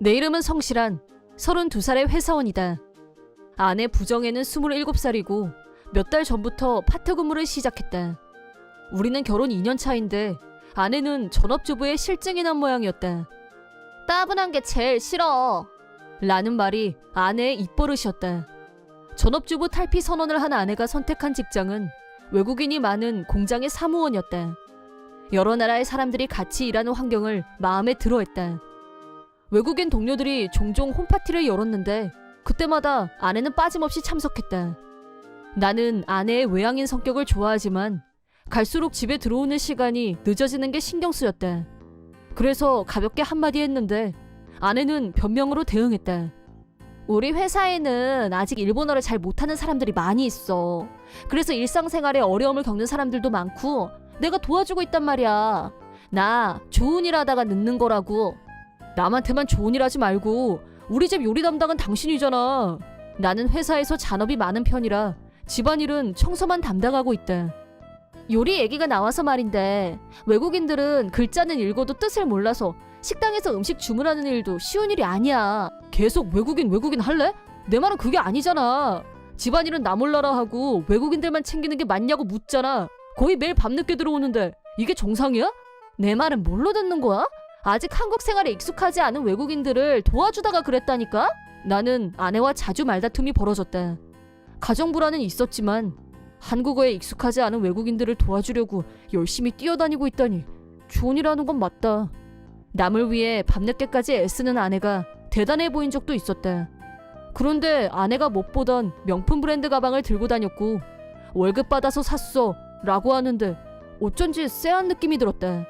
내 이름은 성실한 32살의 회사원이다. 아내 부정에는 27살이고 몇 달 전부터 파트 근무를 시작했다. 우리는 결혼 2년 차인데 아내는 전업주부의 실증이 난 모양이었다. 따분한 게 제일 싫어 라는 말이 아내의 입버릇이었다. 전업주부 탈피 선언을 한 아내가 선택한 직장은 외국인이 많은 공장의 사무원이었다. 여러 나라의 사람들이 같이 일하는 환경을 마음에 들어했다. 외국인 동료들이 종종 홈파티를 열었는데 그때마다 아내는 빠짐없이 참석했다. 나는 아내의 외향인 성격을 좋아하지만 갈수록 집에 들어오는 시간이 늦어지는 게 신경 쓰였다. 그래서 가볍게 한마디 했는데 아내는 변명으로 대응했다. 우리 회사에는 아직 일본어를 잘 못하는 사람들이 많이 있어. 그래서 일상생활에 어려움을 겪는 사람들도 많고 내가 도와주고 있단 말이야. 나 좋은 일 하다가 늦는 거라고. 남한테만 좋은 일 하지 말고 우리 집 요리 담당은 당신이잖아. 나는 회사에서 잔업이 많은 편이라 집안일은 청소만 담당하고 있다. 요리 얘기가 나와서 말인데 외국인들은 글자는 읽어도 뜻을 몰라서 식당에서 음식 주문하는 일도 쉬운 일이 아니야. 계속 외국인 할래? 내 말은 그게 아니잖아. 집안일은 나 몰라라 하고 외국인들만 챙기는 게 맞냐고 묻잖아. 거의 매일 밤늦게 들어오는데 이게 정상이야? 내 말은 뭘로 듣는 거야? 아직 한국 생활에 익숙하지 않은 외국인들을 도와주다가 그랬다니까? 나는 아내와 자주 말다툼이 벌어졌다. 가정 불안은 있었지만 한국어에 익숙하지 않은 외국인들을 도와주려고 열심히 뛰어다니고 있다니 좋은 일 하는 건 맞다. 남을 위해 밤늦게까지 애쓰는 아내가 대단해 보인 적도 있었다. 그런데 아내가 못 보던 명품 브랜드 가방을 들고 다녔고 월급 받아서 샀어 라고 하는데 어쩐지 쎄한 느낌이 들었다.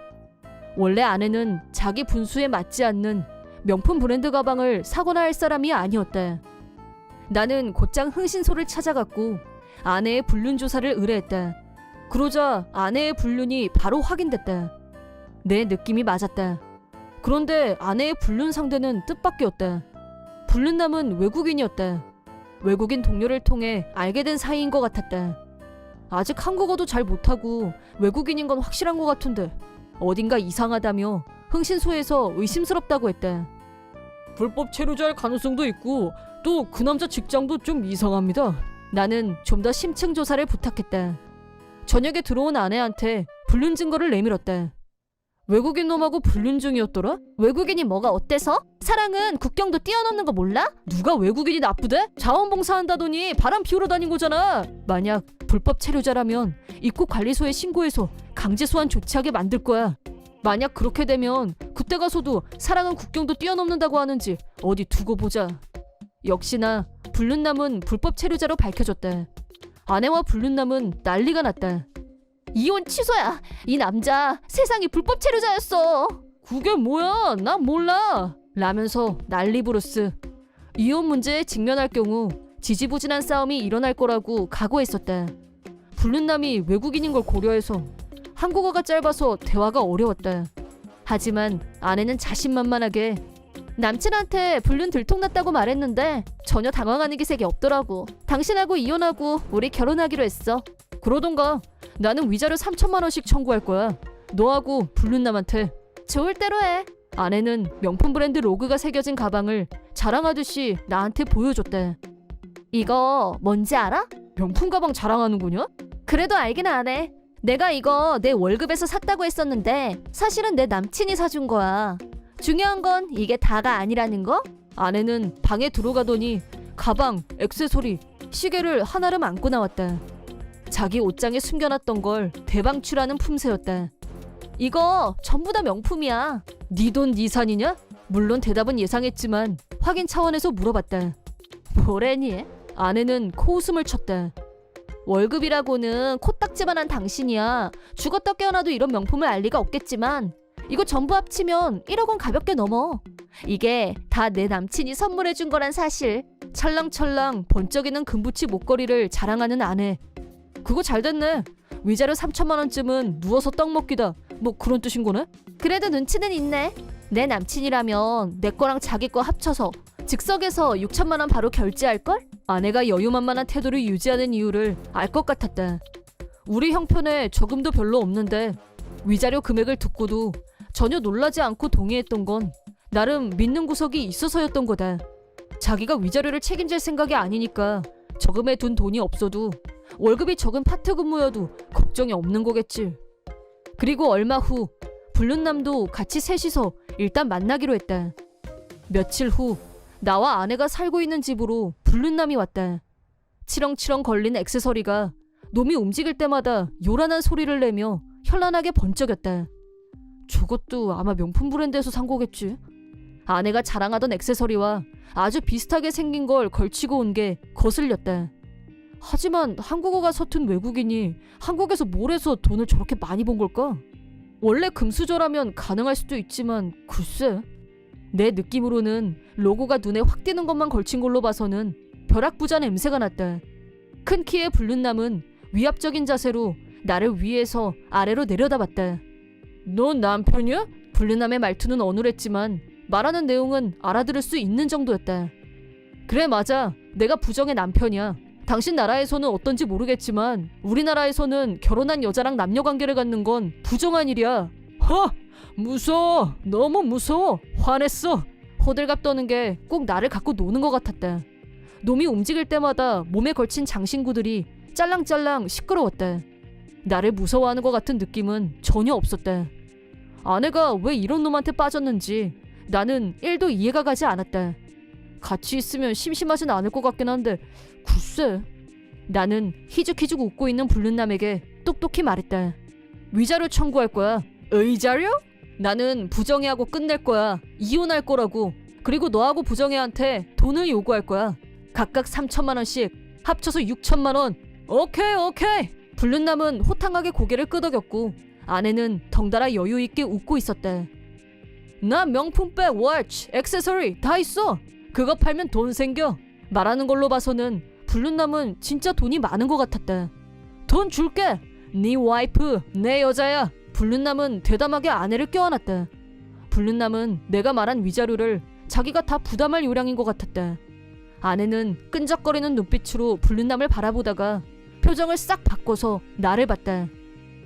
원래 아내는 자기 분수에 맞지 않는 명품 브랜드 가방을 사거나 할 사람이 아니었다. 나는 곧장 흥신소를 찾아갔고 아내의 불륜 조사를 의뢰했다. 그러자 아내의 불륜이 바로 확인됐다. 내 느낌이 맞았다. 그런데 아내의 불륜 상대는 뜻밖이었다. 불륜남은 외국인이었다. 외국인 동료를 통해 알게 된 사이인 것 같았다. 아직 한국어도 잘 못하고 외국인인 건 확실한 것 같은데 어딘가 이상하다며 흥신소에서 의심스럽다고 했다. 불법 체류자일 가능성도 있고 또 그 남자 직장도 좀 이상합니다. 나는 좀 더 심층 조사를 부탁했다. 저녁에 들어온 아내한테 불륜 증거를 내밀었다. 외국인 놈하고 불륜 중이었더라? 외국인이 뭐가 어때서? 사랑은 국경도 뛰어넘는 거 몰라? 누가 외국인이 나쁘대? 자원봉사한다더니 바람 피우러 다닌 거잖아. 만약 불법 체류자라면 입국관리소에 신고해서 강제 소환 조치하게 만들 거야. 만약 그렇게 되면 그때 가서도 사랑은 국경도 뛰어넘는다고 하는지 어디 두고 보자. 역시나 불륜남은 불법 체류자로 밝혀졌다. 아내와 불륜남은 난리가 났다. 이혼 취소야. 이 남자 세상에 불법 체류자였어. 그게 뭐야? 난 몰라. 라면서 난리 부르스. 이혼 문제에 직면할 경우 지지부진한 싸움이 일어날 거라고 각오했었다. 불륜남이 외국인인 걸 고려해서 한국어가 짧아서 대화가 어려웠다. 하지만 아내는 자신만만하게 남친한테 불륜 들통났다고 말했는데 전혀 당황하는 기색이 없더라고. 당신하고 이혼하고 우리 결혼하기로 했어. 그러던가 나는 위자료 3천만 원씩 청구할 거야. 너하고 불륜남한테. 좋을 대로 해. 아내는 명품 브랜드 로고가 새겨진 가방을 자랑하듯이 나한테 보여줬대. 이거 뭔지 알아? 명품 가방 자랑하는구냐? 그래도 알긴 안 해. 내가 이거 내 월급에서 샀다고 했었는데 사실은 내 남친이 사준 거야. 중요한 건 이게 다가 아니라는 거? 아내는 방에 들어가더니 가방, 액세서리, 시계를 하나를 안고 나왔다. 자기 옷장에 숨겨놨던 걸 대방출하는 품새였다. 이거 전부 다 명품이야. 네 돈 네 산이냐? 물론 대답은 예상했지만 확인 차원에서 물어봤다. 뭐래니? 아내는 코웃음을 쳤다. 월급이라고는 코딱지만한 당신이야. 죽었다 깨어나도 이런 명품을 알 리가 없겠지만 이거 전부 합치면 1억 원 가볍게 넘어. 이게 다 내 남친이 선물해준 거란 사실. 찰랑찰랑 번쩍이는 금붙이 목걸이를 자랑하는 아내. 그거 잘 됐네. 위자료 3천만 원쯤은 누워서 떡 먹기다. 뭐 그런 뜻인 거네? 그래도 눈치는 있네. 내 남친이라면 내 거랑 자기 거 합쳐서 즉석에서 6천만 원 바로 결제할걸? 아내가 여유만만한 태도를 유지하는 이유를 알 것 같았다. 우리 형편에 저금도 별로 없는데 위자료 금액을 듣고도 전혀 놀라지 않고 동의했던 건 나름 믿는 구석이 있어서였던 거다. 자기가 위자료를 책임질 생각이 아니니까 저금해 둔 돈이 없어도 월급이 적은 파트 근무여도 걱정이 없는 거겠지. 그리고 얼마 후 불륜남도 같이 셋이서 일단 만나기로 했다. 며칠 후 나와 아내가 살고 있는 집으로 불륜남이 왔다. 치렁치렁 걸린 액세서리가 놈이 움직일 때마다 요란한 소리를 내며 현란하게 번쩍였다. 저것도 아마 명품 브랜드에서 산 거겠지. 아내가 자랑하던 액세서리와 아주 비슷하게 생긴 걸 걸치고 온 게 거슬렸다. 하지만 한국어가 서툰 외국인이 한국에서 뭘 해서 돈을 저렇게 많이 번 걸까? 원래 금수저라면 가능할 수도 있지만 글쎄. 내 느낌으로는 로고가 눈에 확 띄는 것만 걸친 걸로 봐서는 벼락부자 냄새가 났다. 큰 키의 불륜남은 위압적인 자세로 나를 위에서 아래로 내려다봤다. 너 남편이야? 불륜남의 말투는 어눌했지만 말하는 내용은 알아들을 수 있는 정도였다. 그래 맞아. 내가 부정의 남편이야. 당신 나라에서는 어떤지 모르겠지만 우리나라에서는 결혼한 여자랑 남녀관계를 갖는 건 부정한 일이야. 허! 무서워. 너무 무서워. 화냈어. 호들갑 떠는 게 꼭 나를 갖고 노는 것 같았다. 놈이 움직일 때마다 몸에 걸친 장신구들이 짤랑짤랑 시끄러웠다. 나를 무서워하는 것 같은 느낌은 전혀 없었다. 아내가 왜 이런 놈한테 빠졌는지 나는 1도 이해가 가지 않았다. 같이 있으면 심심하진 않을 것 같긴 한데 글쎄. 나는 희죽희죽 웃고 있는 불륜남에게 똑똑히 말했다. 위자료 청구할 거야. 의자료? 나는 부정애하고 끝낼 거야. 이혼할 거라고. 그리고 너하고 부정애한테 돈을 요구할 거야. 각각 3천만 원씩 합쳐서 6천만 원. 오케이. 불륜남은 호탕하게 고개를 끄덕였고 아내는 덩달아 여유 있게 웃고 있었다. 나 명품백, 워치, 액세서리 다 있어. 그거 팔면 돈 생겨. 말하는 걸로 봐서는 불륜남은 진짜 돈이 많은 것 같았다. 돈 줄게. 네 와이프 내 여자야. 불륜남은 대담하게 아내를 껴안았다. 불륜남은 내가 말한 위자료를 자기가 다 부담할 요량인 것 같았다. 아내는 끈적거리는 눈빛으로 불륜남을 바라보다가 표정을 싹 바꿔서 나를 봤다.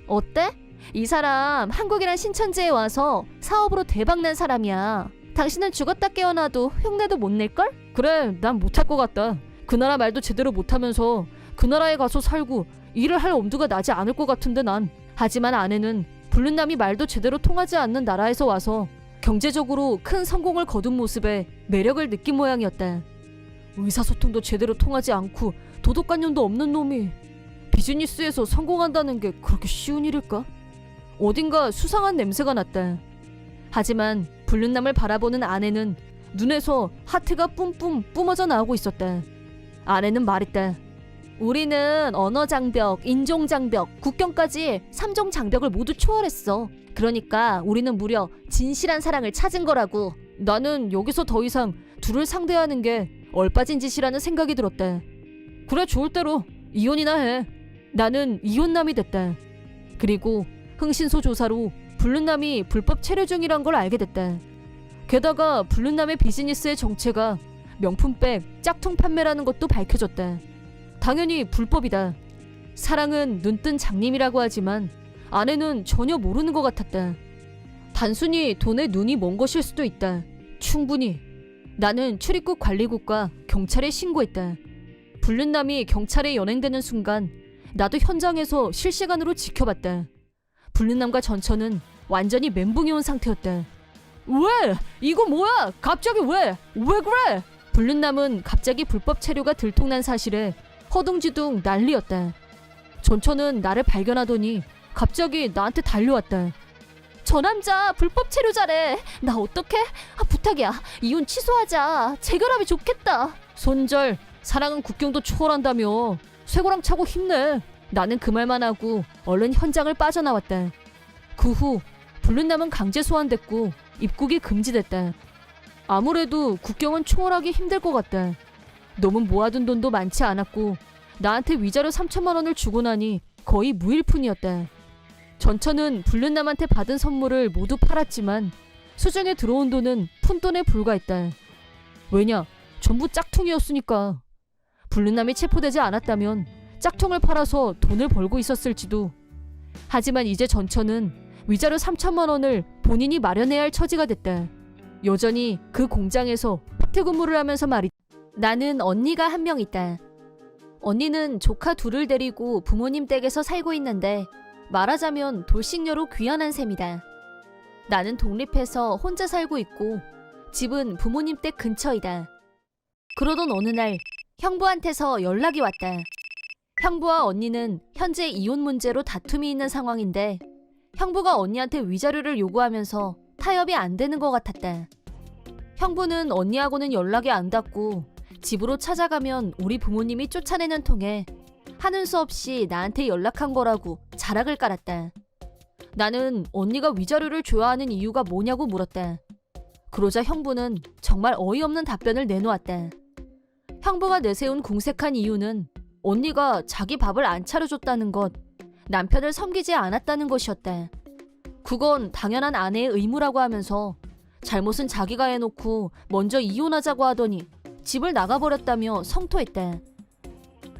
어때? 이 사람 한국이란 신천지에 와서 사업으로 대박난 사람이야. 당신은 죽었다 깨어나도 흉내도 못 낼걸? 그래, 난 못할 것 같다. 그 나라 말도 제대로 못하면서 그 나라에 가서 살고 일을 할 엄두가 나지 않을 것 같은데 난. 하지만 아내는 불륜남이 말도 제대로 통하지 않는 나라에서 와서 경제적으로 큰 성공을 거둔 모습에 매력을 느낀 모양이었다. 의사소통도 제대로 통하지 않고 도덕관념도 없는 놈이 비즈니스에서 성공한다는 게 그렇게 쉬운 일일까? 어딘가 수상한 냄새가 났다. 하지만 불륜남을 바라보는 아내는 눈에서 하트가 뿜뿜 뿜어져 나오고 있었다. 아내는 말했다. 우리는 언어장벽, 인종장벽, 국경까지 3종 장벽을 모두 초월했어. 그러니까 우리는 무려 진실한 사랑을 찾은 거라고. 나는 여기서 더 이상 둘을 상대하는 게 얼빠진 짓이라는 생각이 들었다. 그래, 좋을 대로 이혼이나 해. 나는 이혼남이 됐다. 그리고 흥신소 조사로 불륜남이 불법 체류 중이란 걸 알게 됐다. 게다가 불륜남의 비즈니스의 정체가 명품백, 짝퉁 판매라는 것도 밝혀졌다. 당연히 불법이다. 사랑은 눈뜬 장님이라고 하지만 아내는 전혀 모르는 것 같았다. 단순히 돈에 눈이 먼 것일 수도 있다. 충분히. 나는 출입국 관리국과 경찰에 신고했다. 불륜남이 경찰에 연행되는 순간 나도 현장에서 실시간으로 지켜봤다. 불륜남과 전처는 완전히 멘붕이 온 상태였다. 왜? 이거 뭐야? 갑자기 왜? 왜 그래? 불륜남은 갑자기 불법 체류가 들통난 사실에 허둥지둥 난리였다. 전처는 나를 발견하더니 갑자기 나한테 달려왔다. 저 남자 불법 체류자래. 나 어떡해? 부탁이야. 이혼 취소하자. 재결합이 좋겠다. 손절. 사랑은 국경도 초월한다며. 쇠고랑 차고 힘내. 나는 그 말만 하고 얼른 현장을 빠져나왔다. 그 후 불륜남은 강제 소환됐고 입국이 금지됐다. 아무래도 국경은 초월하기 힘들 것 같다. 놈은 모아둔 돈도 많지 않았고 나한테 위자료 3천만 원을 주고 나니 거의 무일푼이었다. 전처는 불륜남한테 받은 선물을 모두 팔았지만 수중에 들어온 돈은 푼돈에 불과했다. 왜냐? 전부 짝퉁이었으니까. 불륜남이 체포되지 않았다면 짝퉁을 팔아서 돈을 벌고 있었을지도. 하지만 이제 전처는 위자료 3천만 원을 본인이 마련해야 할 처지가 됐다. 여전히 그 공장에서 파트 근무를 하면서 말이다. 나는 언니가 한 명 있다. 언니는 조카 둘을 데리고 부모님 댁에서 살고 있는데 말하자면 돌싱녀로 귀환한 셈이다. 나는 독립해서 혼자 살고 있고 집은 부모님 댁 근처이다. 그러던 어느 날 형부한테서 연락이 왔다. 형부와 언니는 현재 이혼 문제로 다툼이 있는 상황인데 형부가 언니한테 위자료를 요구하면서 타협이 안 되는 것 같았다. 형부는 언니하고는 연락이 안 닿고 집으로 찾아가면 우리 부모님이 쫓아내는 통에 하는 수 없이 나한테 연락한 거라고 자락을 깔았다. 나는 언니가 위자료를 줘야 하는 이유가 뭐냐고 물었다. 그러자 형부는 정말 어이없는 답변을 내놓았다. 형부가 내세운 궁색한 이유는 언니가 자기 밥을 안 차려줬다는 것, 남편을 섬기지 않았다는 것이었다. 그건 당연한 아내의 의무라고 하면서 잘못은 자기가 해놓고 먼저 이혼하자고 하더니 집을 나가버렸다며 성토했다.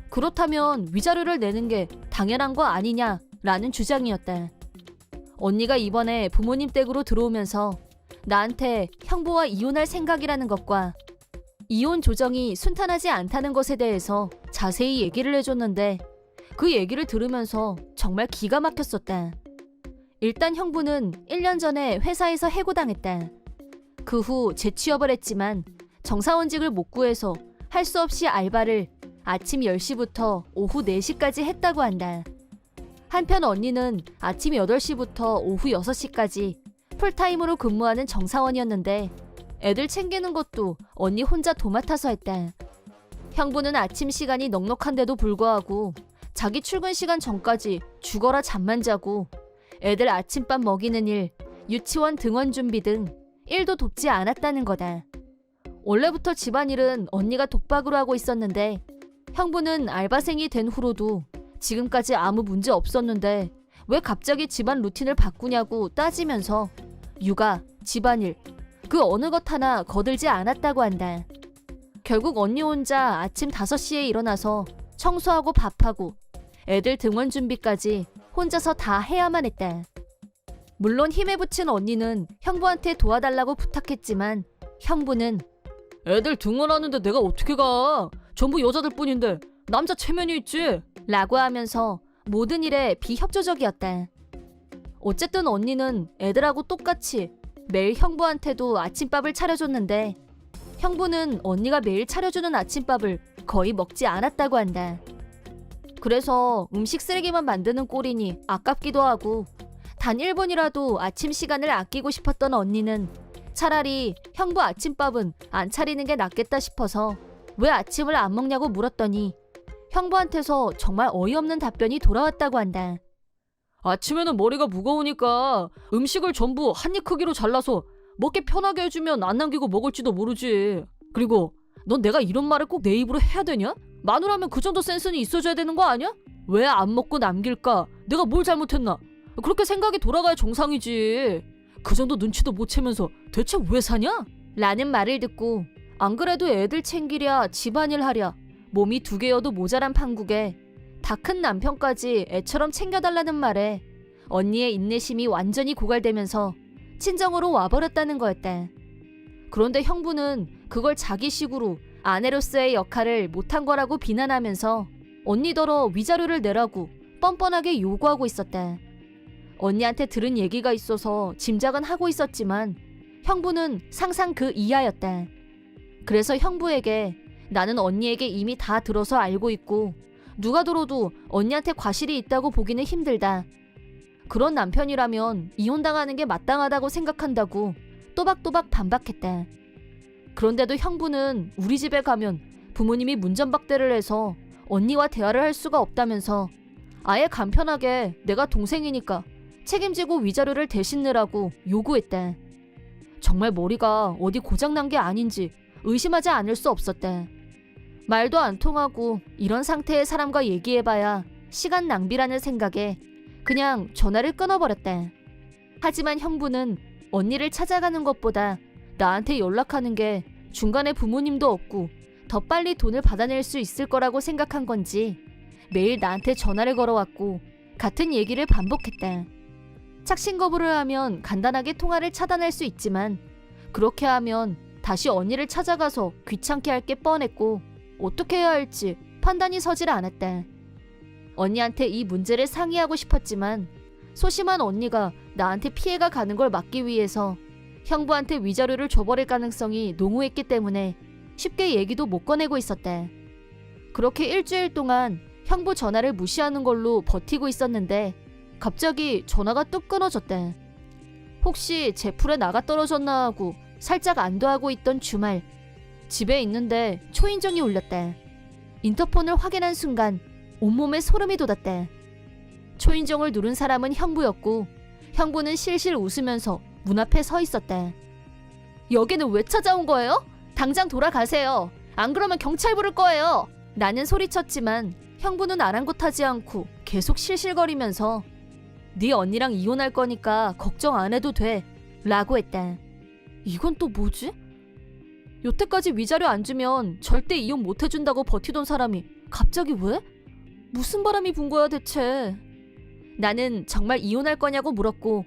그렇다면 위자료를 내는 게 당연한 거 아니냐라는 주장이었다. 언니가 이번에 부모님 댁으로 들어오면서 나한테 형부와 이혼할 생각이라는 것과 이혼 조정이 순탄하지 않다는 것에 대해서 자세히 얘기를 해줬는데 그 얘기를 들으면서 정말 기가 막혔었다. 일단 형부는 1년 전에 회사에서 해고당했다. 그 후 재취업을 했지만 정사원직을 못 구해서 할 수 없이 알바를 아침 10시부터 오후 4시까지 했다고 한다. 한편 언니는 아침 8시부터 오후 6시까지 풀타임으로 근무하는 정사원이었는데 애들 챙기는 것도 언니 혼자 도맡아서 했다. 형부는 아침 시간이 넉넉한데도 불구하고 자기 출근 시간 전까지 죽어라 잠만 자고 애들 아침밥 먹이는 일, 유치원 등원 준비 등 일도 돕지 않았다는 거다. 원래부터 집안일은 언니가 독박으로 하고 있었는데 형부는 알바생이 된 후로도 지금까지 아무 문제 없었는데 왜 갑자기 집안 루틴을 바꾸냐고 따지면서 육아, 집안일, 그 어느 것 하나 거들지 않았다고 한다. 결국 언니 혼자 아침 5시에 일어나서 청소하고 밥하고 애들 등원 준비까지 혼자서 다 해야만 했다. 물론 힘에 부친 언니는 형부한테 도와달라고 부탁했지만 형부는 애들 등원하는데 내가 어떻게 가? 전부 여자들 뿐인데 남자 체면이 있지? 라고 하면서 모든 일에 비협조적이었다. 어쨌든 언니는 애들하고 똑같이 매일 형부한테도 아침밥을 차려줬는데 형부는 언니가 매일 차려주는 아침밥을 거의 먹지 않았다고 한다. 그래서 음식 쓰레기만 만드는 꼴이니 아깝기도 하고 단 1분이라도 아침 시간을 아끼고 싶었던 언니는 차라리 형부 아침밥은 안 차리는 게 낫겠다 싶어서 왜 아침을 안 먹냐고 물었더니 형부한테서 정말 어이없는 답변이 돌아왔다고 한다. 아침에는 머리가 무거우니까 음식을 전부 한 입 크기로 잘라서 먹기 편하게 해주면 안 남기고 먹을지도 모르지. 그리고 넌 내가 이런 말을 꼭 내 입으로 해야 되냐? 마누라면 그 정도 센스는 있어줘야 되는 거 아니야? 왜 안 먹고 남길까? 내가 뭘 잘못했나? 그렇게 생각이 돌아가야 정상이지. 그 정도 눈치도 못 채면서 대체 왜 사냐? 라는 말을 듣고 안 그래도 애들 챙기랴 집안일 하랴 몸이 2개여도 모자란 판국에 다 큰 남편까지 애처럼 챙겨달라는 말에 언니의 인내심이 완전히 고갈되면서 친정으로 와버렸다는 거였다. 그런데 형부는 그걸 자기식으로 아내로서의 역할을 못한 거라고 비난하면서 언니더러 위자료를 내라고 뻔뻔하게 요구하고 있었다. 언니한테 들은 얘기가 있어서 짐작은 하고 있었지만 형부는 상상 그 이하였다. 그래서 형부에게 나는 언니에게 이미 다 들어서 알고 있고 누가 들어도 언니한테 과실이 있다고 보기는 힘들다. 그런 남편이라면 이혼당하는 게 마땅하다고 생각한다고 또박또박 반박했다. 그런데도 형부는 우리 집에 가면 부모님이 문전박대를 해서 언니와 대화를 할 수가 없다면서 아예 간편하게 내가 동생이니까 책임지고 위자료를 대신 내라고 요구했다. 정말 머리가 어디 고장난 게 아닌지 의심하지 않을 수 없었다. 말도 안 통하고 이런 상태의 사람과 얘기해봐야 시간 낭비라는 생각에 그냥 전화를 끊어버렸다. 하지만 형부는 언니를 찾아가는 것보다 나한테 연락하는 게 중간에 부모님도 없고 더 빨리 돈을 받아낼 수 있을 거라고 생각한 건지 매일 나한테 전화를 걸어왔고 같은 얘기를 반복했다. 착신 거부를 하면 간단하게 통화를 차단할 수 있지만 그렇게 하면 다시 언니를 찾아가서 귀찮게 할 게 뻔했고 어떻게 해야 할지 판단이 서질 않았다. 언니한테 이 문제를 상의하고 싶었지만 소심한 언니가 나한테 피해가 가는 걸 막기 위해서 형부한테 위자료를 줘버릴 가능성이 농후했기 때문에 쉽게 얘기도 못 꺼내고 있었다. 그렇게 일주일 동안 형부 전화를 무시하는 걸로 버티고 있었는데 갑자기 전화가 뚝 끊어졌다. 혹시 제풀에 나가 떨어졌나 하고 살짝 안도하고 있던 주말, 집에 있는데 초인종이 울렸다. 인터폰을 확인한 순간 온몸에 소름이 돋았다. 초인종을 누른 사람은 형부였고 형부는 실실 웃으면서 문 앞에 서 있었다. 여기는 왜 찾아온 거예요? 당장 돌아가세요. 안 그러면 경찰 부를 거예요. 나는 소리쳤지만 형부는 아랑곳하지 않고 계속 실실거리면서 네 언니랑 이혼할 거니까 걱정 안 해도 돼 라고 했다. 이건 또 뭐지? 여태까지 위자료 안 주면 절대 이혼 못 해준다고 버티던 사람이 갑자기 왜? 무슨 바람이 분 거야 대체? 나는 정말 이혼할 거냐고 물었고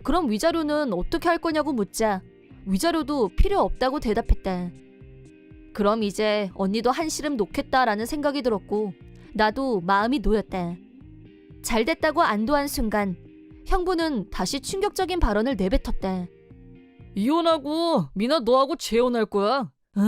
그럼 위자료는 어떻게 할 거냐고 묻자 위자료도 필요 없다고 대답했다. 그럼 이제 언니도 한시름 놓겠다라는 생각이 들었고 나도 마음이 놓였다. 잘 됐다고 안도한 순간 형부는 다시 충격적인 발언을 내뱉었다. 이혼하고 미나 너하고 재혼할 거야. 에?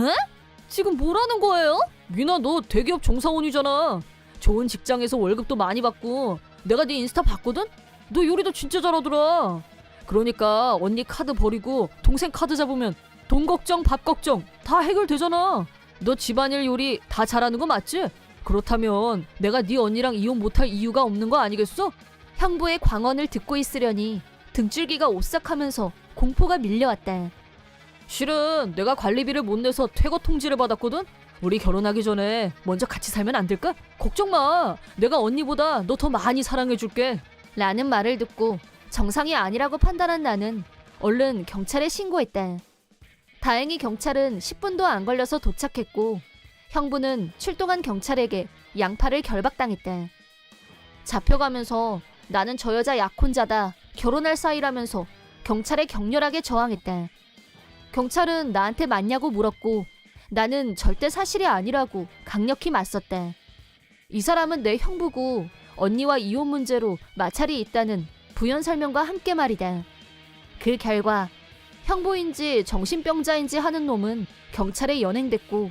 지금 뭐라는 거예요? 미나 너 대기업 종사원이잖아. 좋은 직장에서 월급도 많이 받고 내가 네 인스타 봤거든? 너 요리도 진짜 잘하더라. 그러니까 언니 카드 버리고 동생 카드 잡으면 돈 걱정 밥 걱정 다 해결되잖아. 너 집안일 요리 다 잘하는 거 맞지? 그렇다면 내가 네 언니랑 이혼 못할 이유가 없는 거 아니겠어? 형부의 광언을 듣고 있으려니 등줄기가 오싹하면서 공포가 밀려왔다. 실은 내가 관리비를 못 내서 퇴거 통지를 받았거든? 우리 결혼하기 전에 먼저 같이 살면 안 될까? 걱정 마. 내가 언니보다 너 더 많이 사랑해줄게. 라는 말을 듣고 정상이 아니라고 판단한 나는 얼른 경찰에 신고했다. 다행히 경찰은 10분도 안 걸려서 도착했고 형부는 출동한 경찰에게 양팔을 결박당했다. 잡혀가면서 나는 저 여자 약혼자다, 결혼할 사이라면서 경찰에 격렬하게 저항했다. 경찰은 나한테 맞냐고 물었고 나는 절대 사실이 아니라고 강력히 맞섰다. 이 사람은 내 형부고 언니와 이혼 문제로 마찰이 있다는 부연 설명과 함께 말이다. 그 결과 형부인지 정신병자인지 하는 놈은 경찰에 연행됐고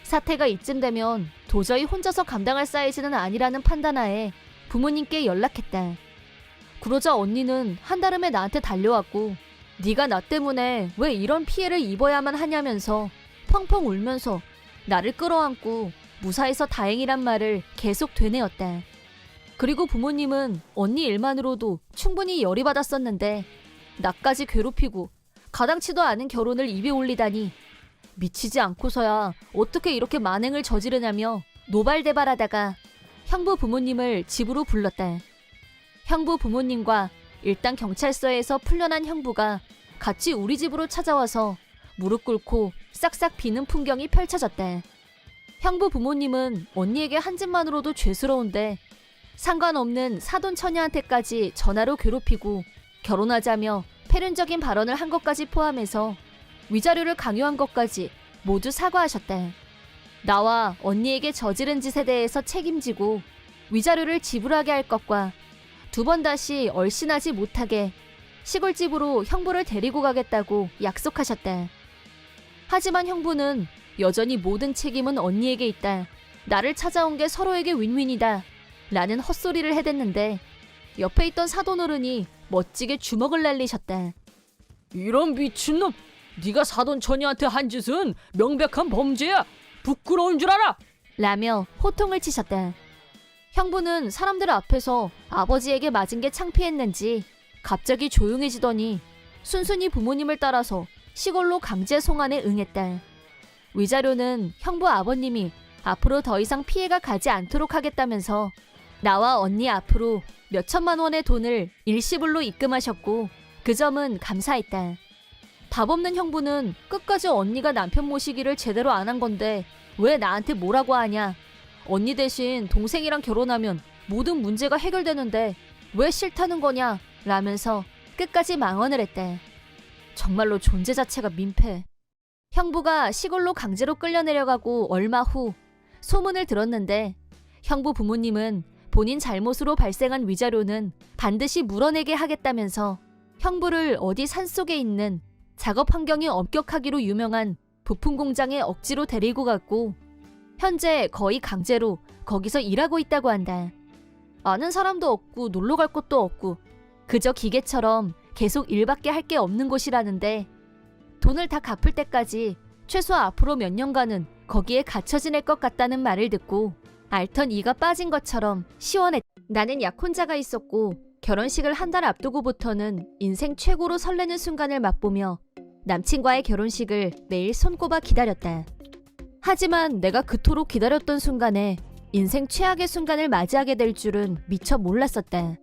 사태가 이쯤 되면 도저히 혼자서 감당할 사이즈는 아니라는 판단하에 부모님께 연락했다. 그러자 언니는 한달음에 나한테 달려왔고 네가 나 때문에 왜 이런 피해를 입어야만 하냐면서 펑펑 울면서 나를 끌어안고 무사해서 다행이란 말을 계속 되뇌었다. 그리고 부모님은 언니 일만으로도 충분히 열이 받았었는데 나까지 괴롭히고 가당치도 않은 결혼을 입에 올리다니 미치지 않고서야 어떻게 이렇게 만행을 저지르냐며 노발대발하다가 형부 부모님을 집으로 불렀다. 형부 부모님과 일단 경찰서에서 풀려난 형부가 같이 우리 집으로 찾아와서 무릎 꿇고 싹싹 비는 풍경이 펼쳐졌다. 형부 부모님은 언니에게 한 짓만으로도 죄스러운데 상관없는 사돈 처녀한테까지 전화로 괴롭히고 결혼하자며 패륜적인 발언을 한 것까지 포함해서 위자료를 강요한 것까지 모두 사과하셨다. 나와 언니에게 저지른 짓에 대해서 책임지고 위자료를 지불하게 할 것과 두 번 다시 얼씬하지 못하게 시골집으로 형부를 데리고 가겠다고 약속하셨다. 하지만 형부는 여전히 모든 책임은 언니에게 있다. 나를 찾아온 게 서로에게 윈윈이다. 라는 헛소리를 해댔는데 옆에 있던 사돈어른이 멋지게 주먹을 날리셨다. 이런 미친놈! 네가 사돈 처녀한테 한 짓은 명백한 범죄야! 부끄러운 줄 알아! 라며 호통을 치셨다. 형부는 사람들 앞에서 아버지에게 맞은 게 창피했는지 갑자기 조용해지더니 순순히 부모님을 따라서 시골로 강제 송환에 응했다. 위자료는 형부 아버님이 앞으로 더 이상 피해가 가지 않도록 하겠다면서 나와 언니 앞으로 몇 천만 원의 돈을 일시불로 입금하셨고 그 점은 감사했다. 답 없는 형부는 끝까지 언니가 남편 모시기를 제대로 안 한 건데 왜 나한테 뭐라고 하냐. 언니 대신 동생이랑 결혼하면 모든 문제가 해결되는데 왜 싫다는 거냐 라면서 끝까지 망언을 했대. 정말로 존재 자체가 민폐. 형부가 시골로 강제로 끌려내려가고 얼마 후 소문을 들었는데 형부 부모님은 본인 잘못으로 발생한 위자료는 반드시 물어내게 하겠다면서 형부를 어디 산속에 있는 작업 환경이 엄격하기로 유명한 부품 공장에 억지로 데리고 갔고 현재 거의 강제로 거기서 일하고 있다고 한다. 아는 사람도 없고 놀러 갈 곳도 없고 그저 기계처럼 계속 일밖에 할 게 없는 곳이라는데 돈을 다 갚을 때까지 최소 앞으로 몇 년간은 거기에 갇혀 지낼 것 같다는 말을 듣고 알턴 이가 빠진 것처럼 시원했다. 나는 약혼자가 있었고 결혼식을 한 달 앞두고부터는 인생 최고로 설레는 순간을 맛보며 남친과의 결혼식을 매일 손꼽아 기다렸다. 하지만 내가 그토록 기다렸던 순간에 인생 최악의 순간을 맞이하게 될 줄은 미처 몰랐었다.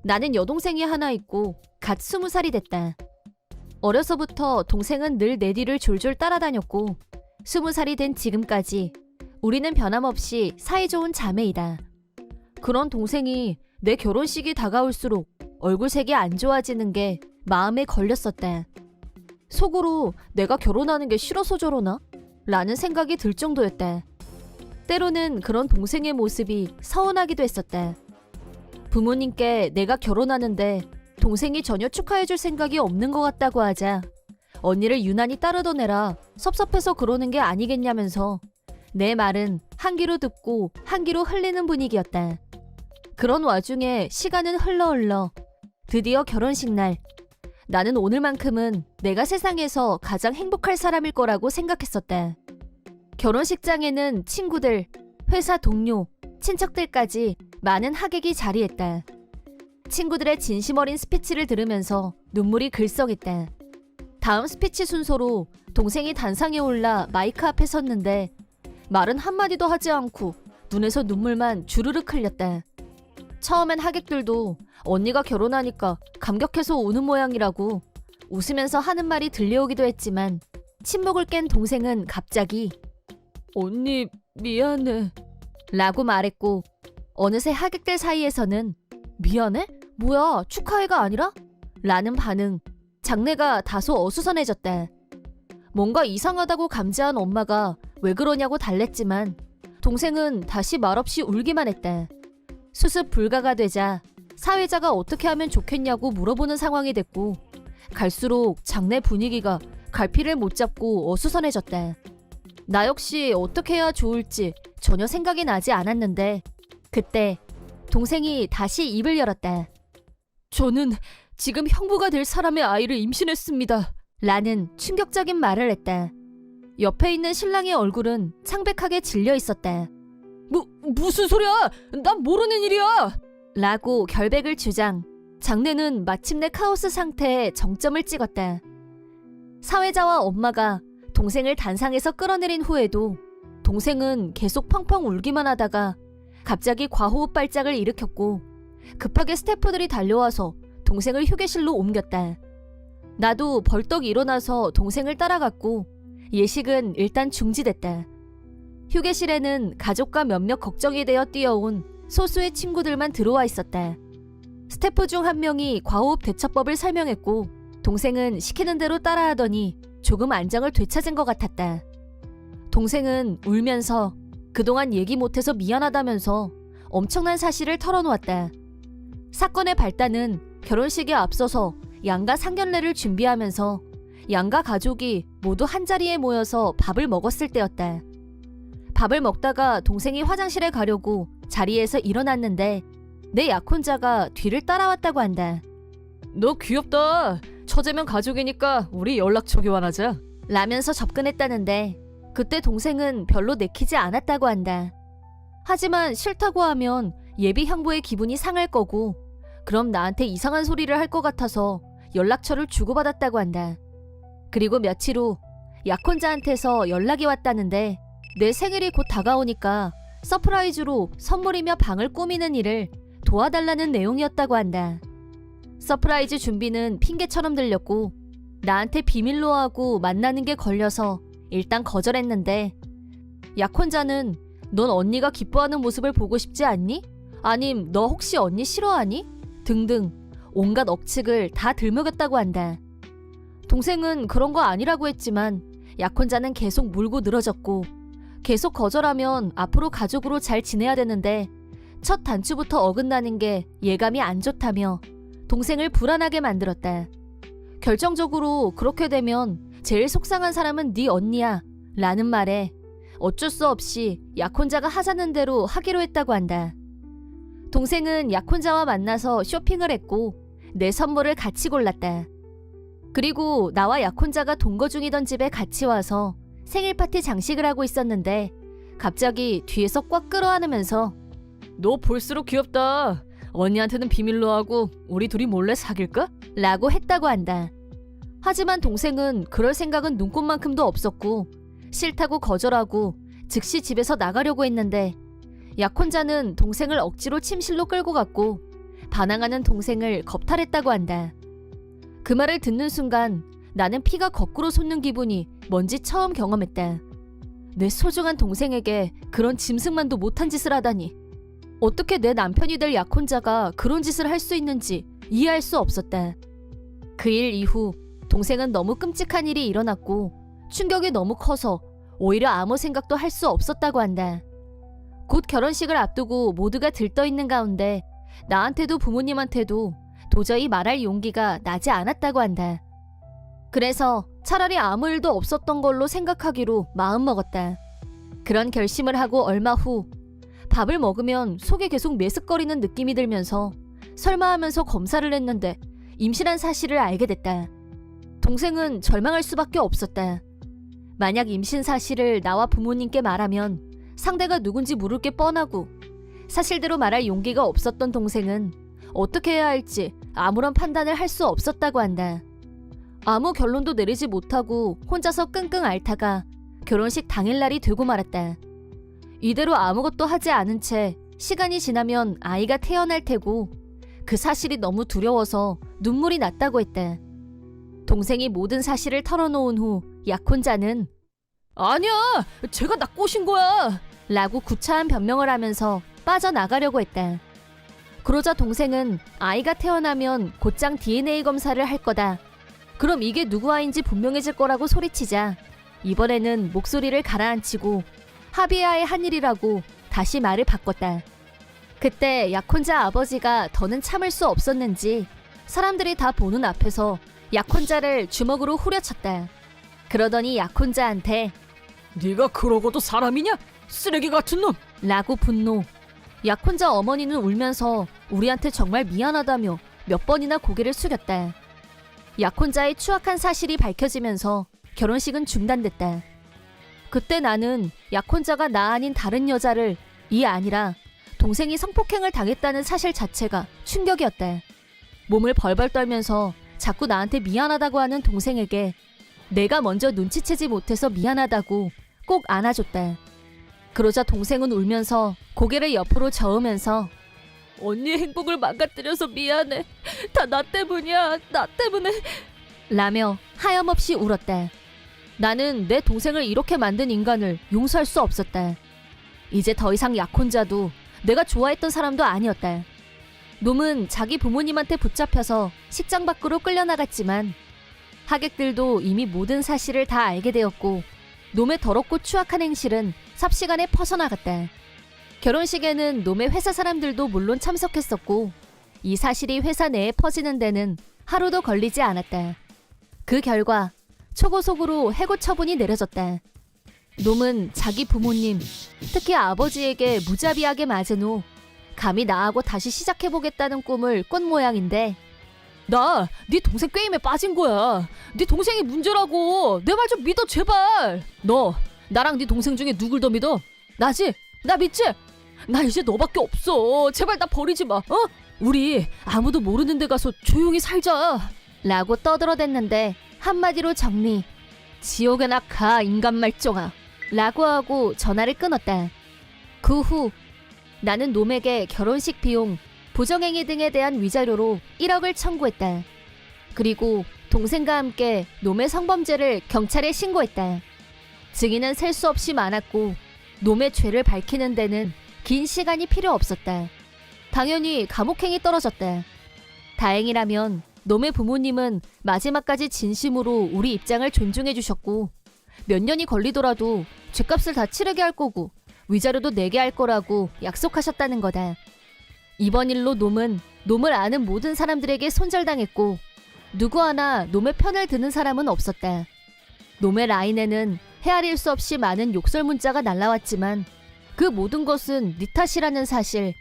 나는 여동생이 하나 있고 갓 20살이 됐다. 어려서부터 동생은 늘 내 뒤를 졸졸 따라다녔고 20살이 된 지금까지 우리는 변함없이 사이좋은 자매이다. 그런 동생이 내 결혼식이 다가올수록 얼굴색이 안 좋아지는 게 마음에 걸렸었다. 속으로 내가 결혼하는 게 싫어서 저러나? 라는 생각이 들 정도였다. 때로는 그런 동생의 모습이 서운하기도 했었다. 부모님께 내가 결혼하는데 동생이 전혀 축하해줄 생각이 없는 것 같다고 하자 언니를 유난히 따르던 애라 섭섭해서 그러는 게 아니겠냐면서 내 말은 한 귀로 듣고 한 귀로 흘리는 분위기였다. 그런 와중에 시간은 흘러 드디어 결혼식 날. 나는 오늘만큼은 내가 세상에서 가장 행복할 사람일 거라고 생각했었다. 결혼식장에는 친구들, 회사 동료, 친척들까지 많은 하객이 자리했다. 친구들의 진심 어린 스피치를 들으면서 눈물이 글썽했다. 다음 스피치 순서로 동생이 단상에 올라 마이크 앞에 섰는데 말은 한마디도 하지 않고 눈에서 눈물만 주르륵 흘렸다. 처음엔 하객들도 언니가 결혼하니까 감격해서 우는 모양이라고 웃으면서 하는 말이 들려오기도 했지만 침묵을 깬 동생은 갑자기 언니 미안해 라고 말했고 어느새 하객들 사이에서는 미안해? 뭐야 축하해가 아니라? 라는 반응. 장내가 다소 어수선해졌다. 뭔가 이상하다고 감지한 엄마가 왜 그러냐고 달랬지만 동생은 다시 말없이 울기만 했다. 수습 불가가 되자 사회자가 어떻게 하면 좋겠냐고 물어보는 상황이 됐고 갈수록 장내 분위기가 갈피를 못 잡고 어수선해졌다. 나 역시 어떻게 해야 좋을지 전혀 생각이 나지 않았는데 그때 동생이 다시 입을 열었다. 저는 지금 형부가 될 사람의 아이를 임신했습니다. 라는 충격적인 말을 했다. 옆에 있는 신랑의 얼굴은 창백하게 질려 있었다. 무슨 소리야? 난 모르는 일이야! 라고 결백을 주장. 장내는 마침내 카오스 상태에 정점을 찍었다. 사회자와 엄마가 동생을 단상에서 끌어내린 후에도 동생은 계속 펑펑 울기만 하다가 갑자기 과호흡 발작을 일으켰고 급하게 스태프들이 달려와서 동생을 휴게실로 옮겼다. 나도 벌떡 일어나서 동생을 따라갔고 예식은 일단 중지됐다. 휴게실에는 가족과 몇몇 걱정이 되어 뛰어온 소수의 친구들만 들어와 있었다. 스태프 중 한 명이 과호흡 대처법을 설명했고 동생은 시키는 대로 따라하더니 조금 안정을 되찾은 것 같았다. 동생은 울면서 그동안 얘기 못해서 미안하다면서 엄청난 사실을 털어놓았다. 사건의 발단은 결혼식에 앞서서 양가 상견례를 준비하면서 양가 가족이 모두 한자리에 모여서 밥을 먹었을 때였다. 밥을 먹다가 동생이 화장실에 가려고 자리에서 일어났는데 내 약혼자가 뒤를 따라왔다고 한다. 너 귀엽다. 처제면 가족이니까 우리 연락처 교환하자. 라면서 접근했다는데 그때 동생은 별로 내키지 않았다고 한다. 하지만 싫다고 하면 예비 형부의 기분이 상할 거고 그럼 나한테 이상한 소리를 할 것 같아서 연락처를 주고받았다고 한다. 그리고 며칠 후 약혼자한테서 연락이 왔다는데 내 생일이 곧 다가오니까 서프라이즈로 선물이며 방을 꾸미는 일을 도와달라는 내용이었다고 한다. 서프라이즈 준비는 핑계처럼 들렸고 나한테 비밀로 하고 만나는 게 걸려서 일단 거절했는데 약혼자는 넌 언니가 기뻐하는 모습을 보고 싶지 않니? 아님 너 혹시 언니 싫어하니? 등등 온갖 억측을 다 들먹였다고 한다. 동생은 그런 거 아니라고 했지만 약혼자는 계속 물고 늘어졌고 계속 거절하면 앞으로 가족으로 잘 지내야 되는데 첫 단추부터 어긋나는 게 예감이 안 좋다며 동생을 불안하게 만들었다. 결정적으로 그렇게 되면 제일 속상한 사람은 네 언니야 라는 말에 어쩔 수 없이 약혼자가 하자는 대로 하기로 했다고 한다. 동생은 약혼자와 만나서 쇼핑을 했고 내 선물을 같이 골랐다. 그리고 나와 약혼자가 동거 중이던 집에 같이 와서 생일 파티 장식을 하고 있었는데 갑자기 뒤에서 꽉 끌어안으면서 너 볼수록 귀엽다. 언니한테는 비밀로 하고 우리 둘이 몰래 사귈까? 라고 했다고 한다. 하지만 동생은 그럴 생각은 눈꼽만큼도 없었고 싫다고 거절하고 즉시 집에서 나가려고 했는데 약혼자는 동생을 억지로 침실로 끌고 갔고 반항하는 동생을 겁탈했다고 한다. 그 말을 듣는 순간 나는 피가 거꾸로 솟는 기분이 뭔지 처음 경험했다. 내 소중한 동생에게 그런 짐승만도 못한 짓을 하다니. 어떻게 내 남편이 될 약혼자가 그런 짓을 할 수 있는지 이해할 수 없었다. 그 일 이후 동생은 너무 끔찍한 일이 일어났고 충격이 너무 커서 오히려 아무 생각도 할 수 없었다고 한다. 곧 결혼식을 앞두고 모두가 들떠있는 가운데 나한테도 부모님한테도 도저히 말할 용기가 나지 않았다고 한다. 그래서 차라리 아무 일도 없었던 걸로 생각하기로 마음먹었다. 그런 결심을 하고 얼마 후 밥을 먹으면 속이 계속 메스꺼리는 느낌이 들면서 설마 하면서 검사를 했는데 임신한 사실을 알게 됐다. 동생은 절망할 수밖에 없었다. 만약 임신 사실을 나와 부모님께 말하면 상대가 누군지 물을 게 뻔하고 사실대로 말할 용기가 없었던 동생은 어떻게 해야 할지 아무런 판단을 할 수 없었다고 한다. 아무 결론도 내리지 못하고 혼자서 끙끙 앓다가 결혼식 당일날이 되고 말았다. 이대로 아무것도 하지 않은 채 시간이 지나면 아이가 태어날 테고 그 사실이 너무 두려워서 눈물이 났다고 했다. 동생이 모든 사실을 털어놓은 후 약혼자는 아니야! 제가 나 꼬신 거야! 라고 구차한 변명을 하면서 빠져나가려고 했다. 그러자 동생은 아이가 태어나면 곧장 DNA 검사를 할 거다. 그럼 이게 누구 아이인지 분명해질 거라고 소리치자 이번에는 목소리를 가라앉히고 합의하에 한 일이라고 다시 말을 바꿨다. 그때 약혼자 아버지가 더는 참을 수 없었는지 사람들이 다 보는 앞에서 약혼자를 주먹으로 후려쳤다. 그러더니 약혼자한테 네가 그러고도 사람이냐? 쓰레기 같은 놈! 라고 분노. 약혼자 어머니는 울면서 우리한테 정말 미안하다며 몇 번이나 고개를 숙였다. 약혼자의 추악한 사실이 밝혀지면서 결혼식은 중단됐다. 그때 나는 약혼자가 나 아닌 다른 여자를 이 아니라 동생이 성폭행을 당했다는 사실 자체가 충격이었다. 몸을 벌벌 떨면서 자꾸 나한테 미안하다고 하는 동생에게 내가 먼저 눈치채지 못해서 미안하다고 꼭 안아줬다. 그러자 동생은 울면서 고개를 옆으로 저으면서 언니의 행복을 망가뜨려서 미안해. 다 나 때문이야. 나 때문에. 라며 하염없이 울었다. 나는 내 동생을 이렇게 만든 인간을 용서할 수 없었다. 이제 더 이상 약혼자도 내가 좋아했던 사람도 아니었다. 놈은 자기 부모님한테 붙잡혀서 식장 밖으로 끌려나갔지만 하객들도 이미 모든 사실을 다 알게 되었고 놈의 더럽고 추악한 행실은 삽시간에 퍼져나갔다. 결혼식에는 놈의 회사 사람들도 물론 참석했었고 이 사실이 회사 내에 퍼지는 데는 하루도 걸리지 않았다. 그 결과 초고속으로 해고 처분이 내려졌다. 놈은 자기 부모님, 특히 아버지에게 무자비하게 맞은 후 감히 나하고 다시 시작해보겠다는 꿈을 꾼 모양인데 나 네 동생 게임에 빠진 거야. 네 동생이 문제라고. 내 말 좀 믿어 제발. 너 나랑 네 동생 중에 누굴 더 믿어? 나지? 나 믿지? 나 이제 너밖에 없어. 제발 나 버리지 마. 어? 우리 아무도 모르는 데 가서 조용히 살자. 라고 떠들어댔는데 한마디로 정리. 지옥에나 가 인간 말종아. 라고 하고 전화를 끊었다. 그 후 나는 놈에게 결혼식 비용, 부정행위 등에 대한 위자료로 1억을 청구했다. 그리고 동생과 함께 놈의 성범죄를 경찰에 신고했다. 증인은 셀 수 없이 많았고 놈의 죄를 밝히는 데는 긴 시간이 필요 없었다. 당연히 감옥행이 떨어졌다. 다행이라면 놈의 부모님은 마지막까지 진심으로 우리 입장을 존중해 주셨고 몇 년이 걸리더라도 죗값을 다 치르게 할 거고 위자료도 내게 할 거라고 약속하셨다는 거다. 이번 일로 놈은 놈을 아는 모든 사람들에게 손절당했고 누구 하나 놈의 편을 드는 사람은 없었다. 놈의 라인에는 헤아릴 수 없이 많은 욕설 문자가 날라왔지만 그 모든 것은 네 탓이라는 사실.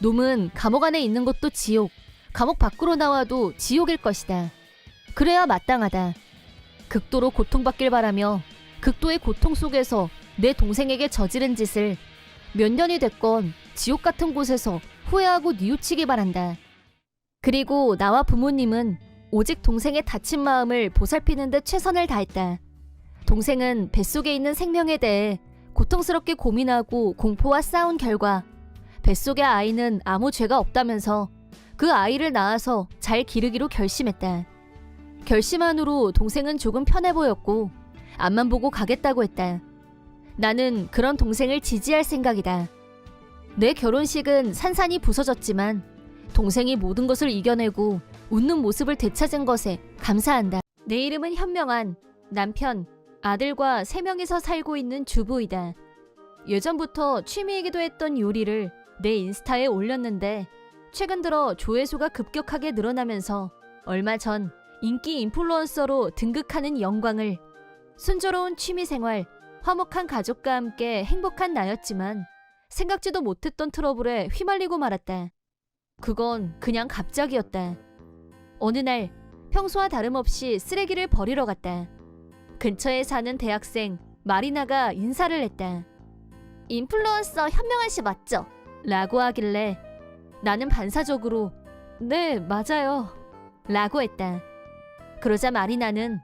놈은 감옥 안에 있는 것도 지옥, 감옥 밖으로 나와도 지옥일 것이다. 그래야 마땅하다. 극도로 고통받길 바라며 극도의 고통 속에서 내 동생에게 저지른 짓을 몇 년이 됐건 지옥 같은 곳에서 후회하고 뉘우치기 바란다. 그리고 나와 부모님은 오직 동생의 다친 마음을 보살피는 데 최선을 다했다. 동생은 뱃속에 있는 생명에 대해 고통스럽게 고민하고 공포와 싸운 결과 뱃속의 아이는 아무 죄가 없다면서 그 아이를 낳아서 잘 기르기로 결심했다. 결심한 후로 동생은 조금 편해 보였고 앞만 보고 가겠다고 했다. 나는 그런 동생을 지지할 생각이다. 내 결혼식은 산산이 부서졌지만 동생이 모든 것을 이겨내고 웃는 모습을 되찾은 것에 감사한다. 내 이름은 현명한 남편, 아들과 3명이서 살고 있는 주부이다. 예전부터 취미이기도 했던 요리를 내 인스타에 올렸는데 최근 들어 조회수가 급격하게 늘어나면서 얼마 전 인기 인플루언서로 등극하는 영광을. 순조로운 취미생활, 화목한 가족과 함께 행복한 나였지만 생각지도 못했던 트러블에 휘말리고 말았다. 그건 그냥 갑작이었다. 어느 날 평소와 다름없이 쓰레기를 버리러 갔다. 근처에 사는 대학생 마리나가 인사를 했다. 인플루언서 현명한 씨 맞죠? 라고 하길래 나는 반사적으로 네 맞아요 라고 했다. 그러자 마리나는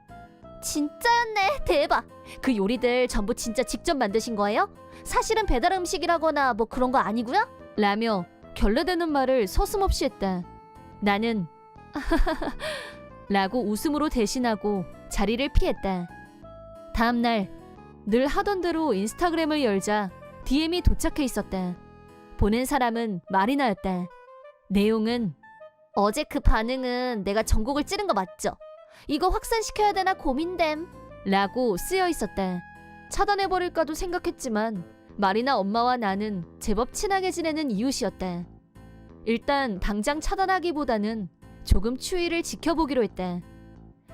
진짜였네 대박 그 요리들 전부 진짜 직접 만드신 거예요? 사실은 배달 음식이라거나 뭐 그런 거 아니고요? 라며 결례되는 말을 서슴없이 했다. 나는 라고 웃음으로 대신하고 자리를 피했다. 다음날 늘 하던 대로 인스타그램을 열자 DM이 도착해 있었다. 보낸 사람은 마리나였다. 내용은 어제 그 반응은 내가 전곡을 찌른 거 맞죠? 이거 확산시켜야 되나 고민됨 라고 쓰여 있었다. 차단해버릴까도 생각했지만 마리나 엄마와 나는 제법 친하게 지내는 이웃이었다. 일단 당장 차단하기보다는 조금 추이를 지켜보기로 했다.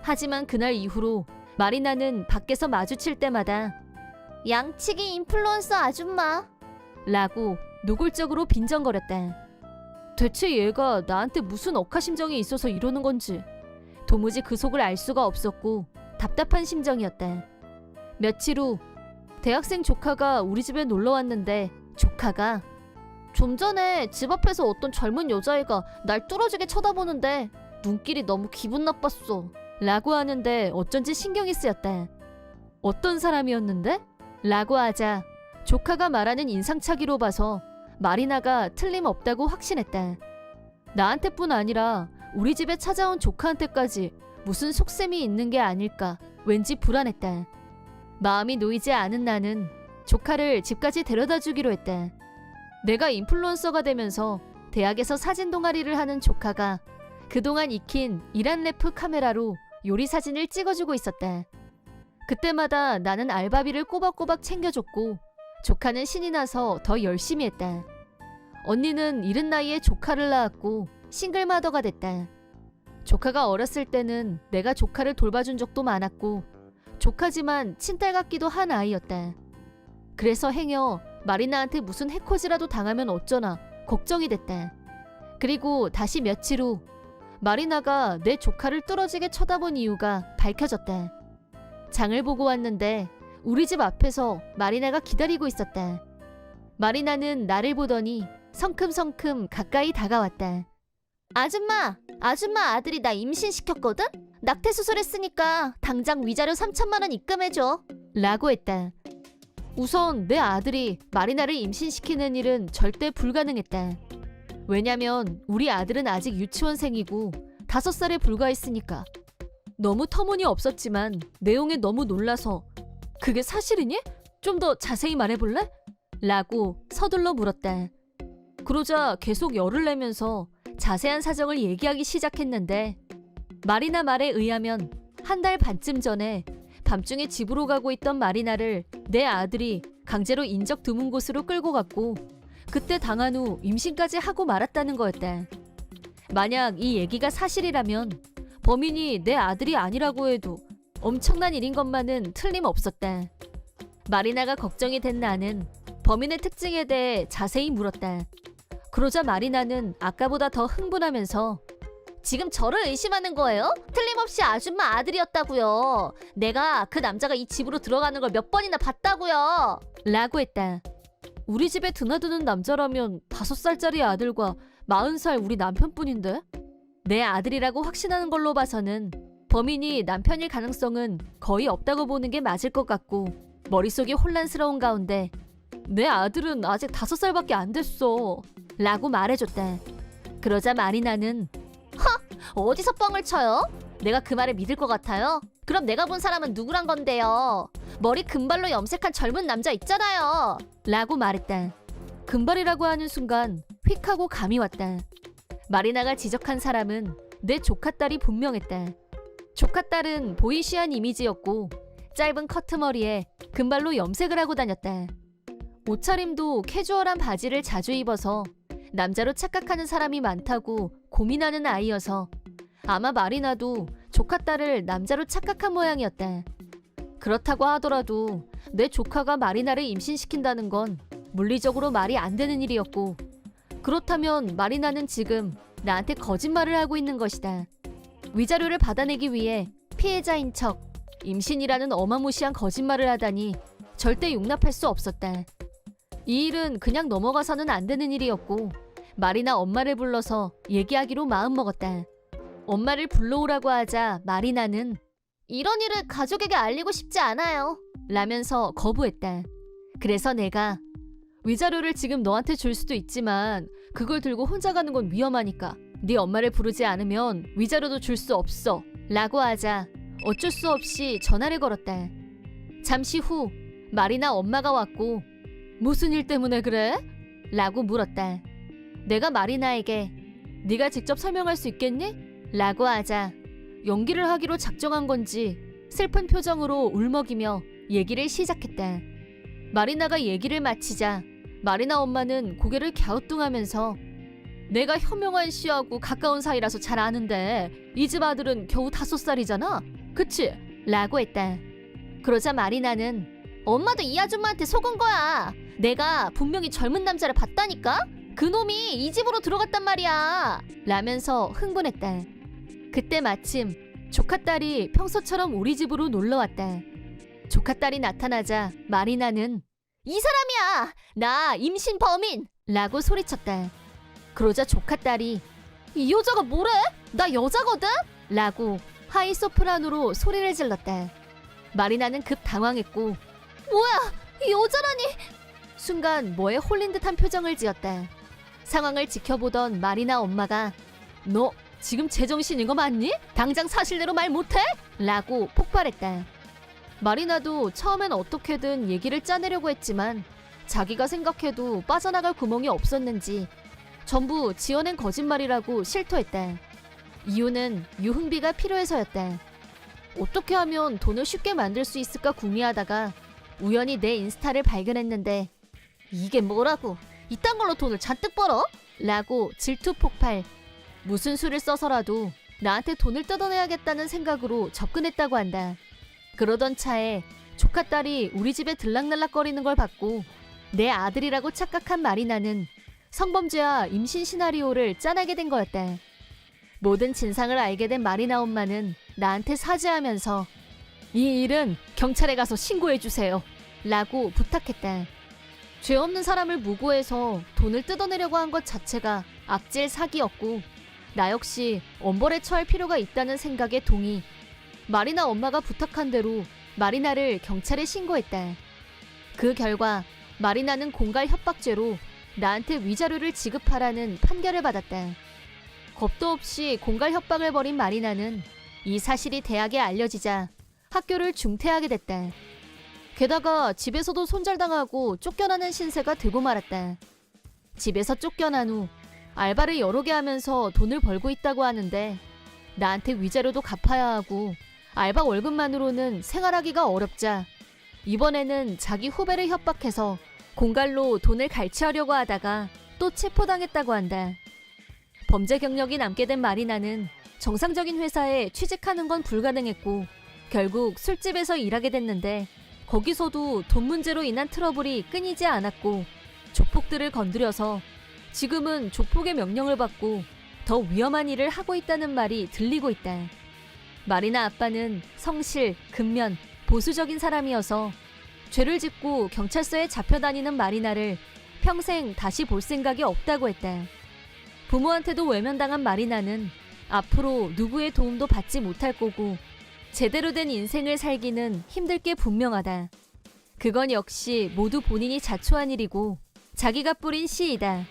하지만 그날 이후로 마리나는 밖에서 마주칠 때마다 양치기 인플루언서 아줌마 라고 노골적으로 빈정거렸다. 대체 얘가 나한테 무슨 억하심정이 있어서 이러는 건지 도무지 그 속을 알 수가 없었고 답답한 심정이었다. 며칠 후 대학생 조카가 우리 집에 놀러 왔는데 조카가 좀 전에 집 앞에서 어떤 젊은 여자애가 날 뚫어지게 쳐다보는데 눈길이 너무 기분 나빴어 라고 하는데 어쩐지 신경이 쓰였다. 어떤 사람이었는데? 라고 하자 조카가 말하는 인상착의로 봐서 마리나가 틀림없다고 확신했다. 나한테뿐 아니라 우리 집에 찾아온 조카한테까지 무슨 속셈이 있는 게 아닐까 왠지 불안했다. 마음이 놓이지 않은 나는 조카를 집까지 데려다 주기로 했다. 내가 인플루언서가 되면서 대학에서 사진 동아리를 하는 조카가 그동안 익힌 이란래프 카메라로 요리 사진을 찍어주고 있었다. 그때마다 나는 알바비를 꼬박꼬박 챙겨줬고 조카는 신이 나서 더 열심히 했다. 언니는 이른 나이에 조카를 낳았고 싱글마더가 됐다. 조카가 어렸을 때는 내가 조카를 돌봐준 적도 많았고 조카지만 친딸 같기도 한 아이였다. 그래서 행여 마리나한테 무슨 해코지라도 당하면 어쩌나 걱정이 됐다. 그리고 다시 며칠 후 마리나가 내 조카를 뚫어지게 쳐다본 이유가 밝혀졌다. 장을 보고 왔는데 우리 집 앞에서 마리나가 기다리고 있었다. 마리나는 나를 보더니 성큼성큼 가까이 다가왔다. 아줌마 아들이 나 임신시켰거든? 낙태수술했으니까 당장 위자료 3천만 원 입금해줘 라고 했다. 우선 내 아들이 마리나를 임신시키는 일은 절대 불가능했다. 왜냐면 우리 아들은 아직 유치원생이고 5살에 불과했으니까. 너무 터무니없었지만 내용에 너무 놀라서 그게 사실이니? 좀 더 자세히 말해볼래? 라고 서둘러 물었다. 그러자 계속 열을 내면서 자세한 사정을 얘기하기 시작했는데 마리나 말에 의하면 한 달 반쯤 전에 밤중에 집으로 가고 있던 마리나를 내 아들이 강제로 인적 드문 곳으로 끌고 갔고 그때 당한 후 임신까지 하고 말았다는 거였다. 만약 이 얘기가 사실이라면 범인이 내 아들이 아니라고 해도 엄청난 일인 것만은 틀림없었다. 마리나가 걱정이 된 나는 범인의 특징에 대해 자세히 물었다. 그러자 마리나는 아까보다 더 흥분하면서 지금 저를 의심하는 거예요? 틀림없이 아줌마 아들이었다고요. 내가 그 남자가 이 집으로 들어가는 걸 몇 번이나 봤다고요. 라고 했다. 우리 집에 드나드는 남자라면 5살짜리 아들과 40살 우리 남편뿐인데? 내 아들이라고 확신하는 걸로 봐서는 범인이 남편일 가능성은 거의 없다고 보는 게 맞을 것 같고 머릿속이 혼란스러운 가운데 내 아들은 아직 5살밖에 안 됐어. 라고 말해줬다. 그러자 마리나는 어디서 뻥을 쳐요? 내가 그 말을 믿을 것 같아요? 그럼 내가 본 사람은 누구란 건데요? 머리 금발로 염색한 젊은 남자 있잖아요. 라고 말했다. 금발이라고 하는 순간 휙 하고 감이 왔다. 마리나가 지적한 사람은 내 조카딸이 분명했다. 조카딸은 보이시한 이미지였고 짧은 커트머리에 금발로 염색을 하고 다녔다. 옷차림도 캐주얼한 바지를 자주 입어서 남자로 착각하는 사람이 많다고 고민하는 아이여서 아마 마리나도 조카딸을 남자로 착각한 모양이었다. 그렇다고 하더라도 내 조카가 마리나를 임신시킨다는 건 물리적으로 말이 안 되는 일이었고 그렇다면 마리나는 지금 나한테 거짓말을 하고 있는 것이다. 위자료를 받아내기 위해 피해자인 척 임신이라는 어마무시한 거짓말을 하다니 절대 용납할 수 없었다. 이 일은 그냥 넘어가서는 안 되는 일이었고 마리나 엄마를 불러서 얘기하기로 마음먹었다. 엄마를 불러오라고 하자 마리나는 이런 일을 가족에게 알리고 싶지 않아요 라면서 거부했다. 그래서 내가 위자료를 지금 너한테 줄 수도 있지만 그걸 들고 혼자 가는 건 위험하니까 네 엄마를 부르지 않으면 위자료도 줄 수 없어 라고 하자 어쩔 수 없이 전화를 걸었다. 잠시 후 마리나 엄마가 왔고 무슨 일 때문에 그래? 라고 물었다. 내가 마리나에게 네가 직접 설명할 수 있겠니? 라고 하자 연기를 하기로 작정한 건지 슬픈 표정으로 울먹이며 얘기를 시작했다. 마리나가 얘기를 마치자 마리나 엄마는 고개를 갸우뚱하면서 내가 현명한 씨하고 가까운 사이라서 잘 아는데 이 집 아들은 겨우 5살이잖아? 그치? 라고 했다. 그러자 마리나는 엄마도 이 아줌마한테 속은 거야. 내가 분명히 젊은 남자를 봤다니까? 그놈이 이 집으로 들어갔단 말이야. 라면서 흥분했다. 그때 마침 조카딸이 평소처럼 우리 집으로 놀러왔다. 조카딸이 나타나자 마리나는 이 사람이야! 나 임신 범인! 라고 소리쳤다. 그러자 조카딸이 이 여자가 뭐래? 나 여자거든? 라고 하이 소프라노로 소리를 질렀다. 마리나는 급 당황했고 뭐야! 이 여자라니! 순간 뭐에 홀린 듯한 표정을 지었다. 상황을 지켜보던 마리나 엄마가 너 지금 제정신인 거 맞니? 당장 사실대로 말 못해? 라고 폭발했다. 마리나도 처음엔 어떻게든 얘기를 짜내려고 했지만 자기가 생각해도 빠져나갈 구멍이 없었는지 전부 지어낸 거짓말이라고 실토했다. 이유는 유흥비가 필요해서였다. 어떻게 하면 돈을 쉽게 만들 수 있을까 궁리하다가 우연히 내 인스타를 발견했는데 이게 뭐라고? 이딴 걸로 돈을 잔뜩 벌어? 라고 질투 폭발. 무슨 수를 써서라도 나한테 돈을 뜯어내야겠다는 생각으로 접근했다고 한다. 그러던 차에 조카딸이 우리 집에 들락날락거리는 걸 봤고 내 아들이라고 착각한 마리나는 성범죄와 임신 시나리오를 짜내게 된 거였다. 모든 진상을 알게 된 마리나 엄마는 나한테 사죄하면서 이 일은 경찰에 가서 신고해주세요 라고 부탁했다. 죄 없는 사람을 무고해서 돈을 뜯어내려고 한 것 자체가 악질 사기였고 나 역시 엄벌에 처할 필요가 있다는 생각에 동의. 마리나 엄마가 부탁한 대로 마리나를 경찰에 신고했다. 그 결과 마리나는 공갈 협박죄로 나한테 위자료를 지급하라는 판결을 받았다. 겁도 없이 공갈 협박을 벌인 마리나는 이 사실이 대학에 알려지자 학교를 중퇴하게 됐다. 게다가 집에서도 손절당하고 쫓겨나는 신세가 되고 말았다. 집에서 쫓겨난 후 알바를 여러 개 하면서 돈을 벌고 있다고 하는데 나한테 위자료도 갚아야 하고 알바 월급만으로는 생활하기가 어렵자 이번에는 자기 후배를 협박해서 공갈로 돈을 갈취하려고 하다가 또 체포당했다고 한다. 범죄 경력이 남게 된 마리나는 정상적인 회사에 취직하는 건 불가능했고 결국 술집에서 일하게 됐는데 거기서도 돈 문제로 인한 트러블이 끊이지 않았고 조폭들을 건드려서 지금은 조폭의 명령을 받고 더 위험한 일을 하고 있다는 말이 들리고 있다. 마리나 아빠는 성실, 근면, 보수적인 사람이어서 죄를 짓고 경찰서에 잡혀다니는 마리나를 평생 다시 볼 생각이 없다고 했다. 부모한테도 외면당한 마리나는 앞으로 누구의 도움도 받지 못할 거고 제대로 된 인생을 살기는 힘들 게 분명하다. 그건 역시 모두 본인이 자초한 일이고 자기가 뿌린 씨이다.